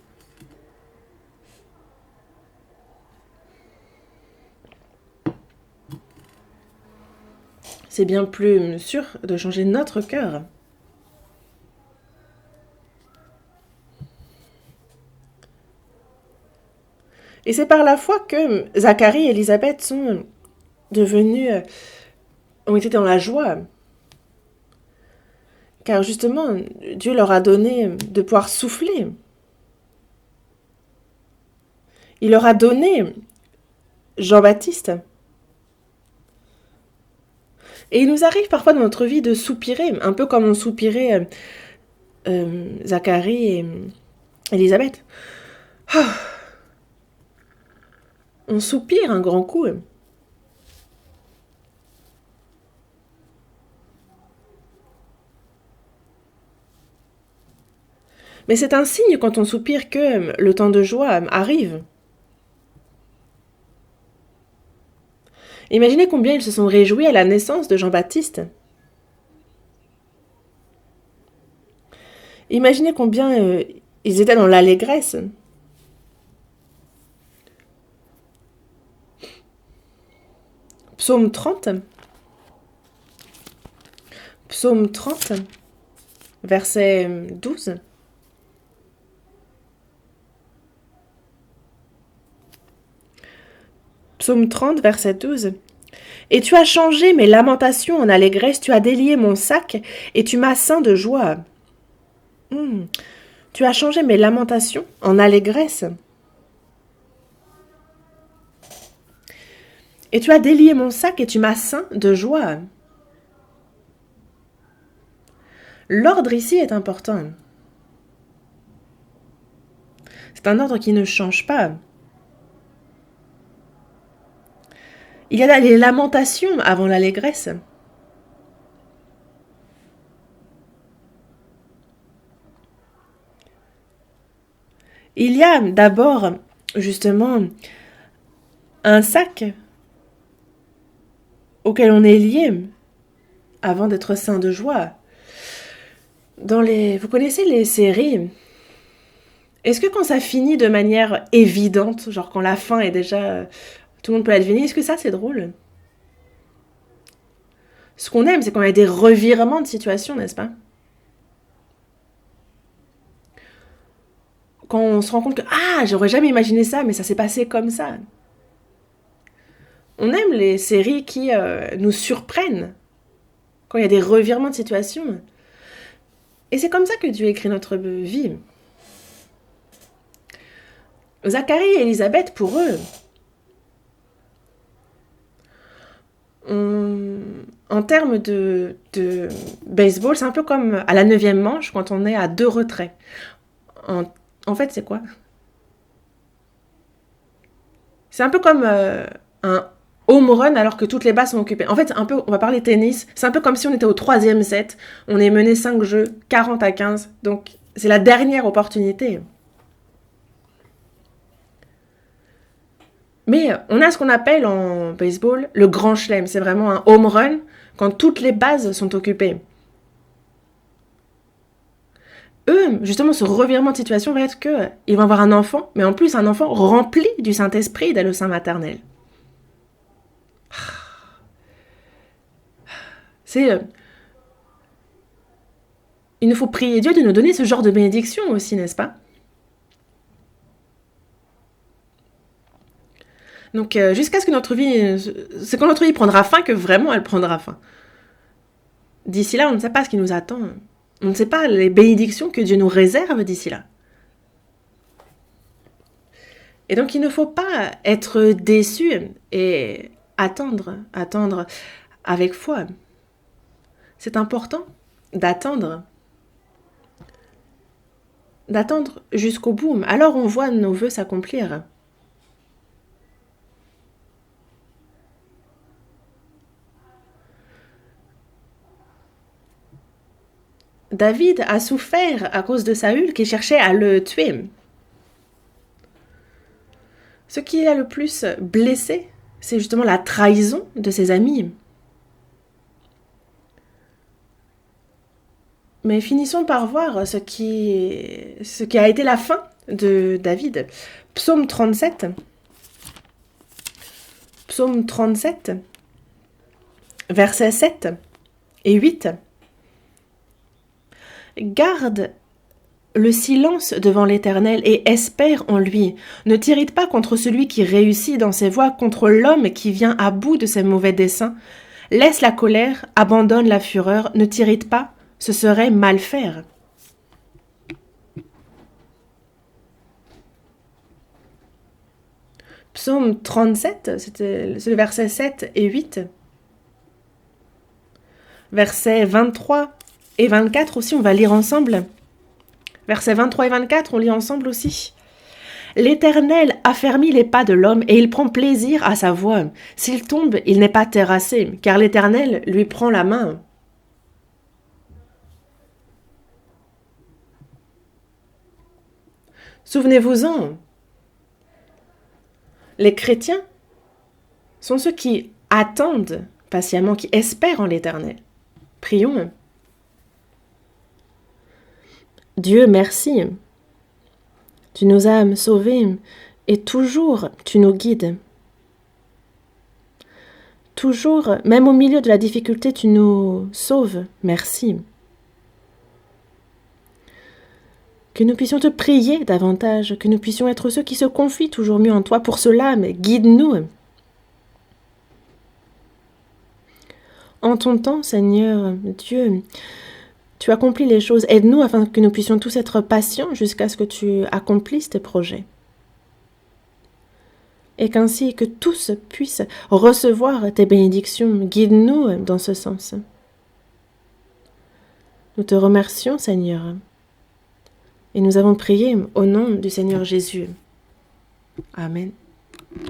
C'est bien plus sûr de changer notre cœur. Et c'est par la foi que Zacharie et Élisabeth sont devenus, ont été dans la joie. Car justement, Dieu leur a donné de pouvoir souffler. Il leur a donné Jean-Baptiste. Et il nous arrive parfois dans notre vie de soupirer, un peu comme on soupirait Zacharie et Élisabeth. Oh, on soupire un grand coup. Mais c'est un signe quand on soupire que le temps de joie arrive. Imaginez combien ils se sont réjouis à la naissance de Jean-Baptiste. Imaginez combien ils étaient dans l'allégresse. Psaume 30. Psaume 30, verset 12. Psaume 30, verset 12. Et tu as changé mes lamentations en allégresse, tu as délié mon sac et tu m'as ceint de joie. Tu as changé mes lamentations en allégresse. Et tu as délié mon sac et tu m'as ceint de joie. L'ordre ici est important. C'est un ordre qui ne change pas. Il y a les lamentations avant l'allégresse. Il y a d'abord, justement, un sac auquel on est lié avant d'être ceint de joie. Vous connaissez les séries? Est-ce que quand ça finit de manière évidente, genre quand la fin est déjà... tout le monde peut la deviner, est-ce que ça c'est drôle? Ce qu'on aime, c'est quand il y a des revirements de situation, n'est-ce pas? Quand on se rend compte que « Ah, j'aurais jamais imaginé ça, mais ça s'est passé comme ça ». On aime les séries qui nous surprennent quand il y a des revirements de situation. Et c'est comme ça que Dieu écrit notre vie. Zacharie et Élisabeth, pour eux, en termes de baseball, c'est un peu comme à la 9e manche quand on est à 2 retraits. En fait, c'est quoi? C'est un peu comme un home run alors que toutes les bases sont occupées. En fait, c'est un peu, on va parler tennis, c'est un peu comme si on était au 3e set, on est mené 5 jeux, 40-15, donc c'est la dernière opportunité. Mais on a ce qu'on appelle en baseball le grand chelem, c'est vraiment un home run quand toutes les bases sont occupées. Eux, justement, ce revirement de situation va être qu'ils vont avoir un enfant, mais en plus un enfant rempli du Saint-Esprit dès le sein maternel. Il nous faut prier Dieu de nous donner ce genre de bénédiction aussi, n'est-ce pas? Donc, jusqu'à ce que notre vie... C'est quand notre vie prendra fin que vraiment elle prendra fin. D'ici là, on ne sait pas ce qui nous attend. On ne sait pas les bénédictions que Dieu nous réserve d'ici là. Et donc, il ne faut pas être déçu et attendre avec foi. C'est important d'attendre jusqu'au bout. Alors, on voit nos vœux s'accomplir. David a souffert à cause de Saül qui cherchait à le tuer. Ce qui l'a le plus blessé, c'est justement la trahison de ses amis. Mais finissons par voir ce qui a été la fin de David. Psaume 37. Psaume 37, versets 7 et 8. Garde le silence devant l'Éternel et espère en lui. Ne t'irrite pas contre celui qui réussit dans ses voies, contre l'homme qui vient à bout de ses mauvais desseins. Laisse la colère, abandonne la fureur, ne t'irrite pas, ce serait mal faire. Psaume 37, c'est le verset 7 et 8. Versets 23 et 24 aussi, on va lire ensemble. Versets 23 et 24, on lit ensemble aussi. L'Éternel affermit les pas de l'homme et il prend plaisir à sa voix. S'il tombe, il n'est pas terrassé, car l'Éternel lui prend la main. Souvenez-vous-en, les chrétiens sont ceux qui attendent patiemment, qui espèrent en l'Éternel. Prions. Dieu, merci. Tu nous as sauvés et toujours tu nous guides. Toujours, même au milieu de la difficulté, tu nous sauves. Merci. Que nous puissions te prier davantage, que nous puissions être ceux qui se confient toujours mieux en toi. Pour cela, guide-nous. En ton temps, Seigneur Dieu, tu accomplis les choses. Aide-nous afin que nous puissions tous être patients jusqu'à ce que tu accomplisses tes projets. Et qu'ainsi que tous puissent recevoir tes bénédictions. Guide-nous dans ce sens. Nous te remercions, Seigneur. Et nous avons prié au nom du Seigneur Jésus. Amen.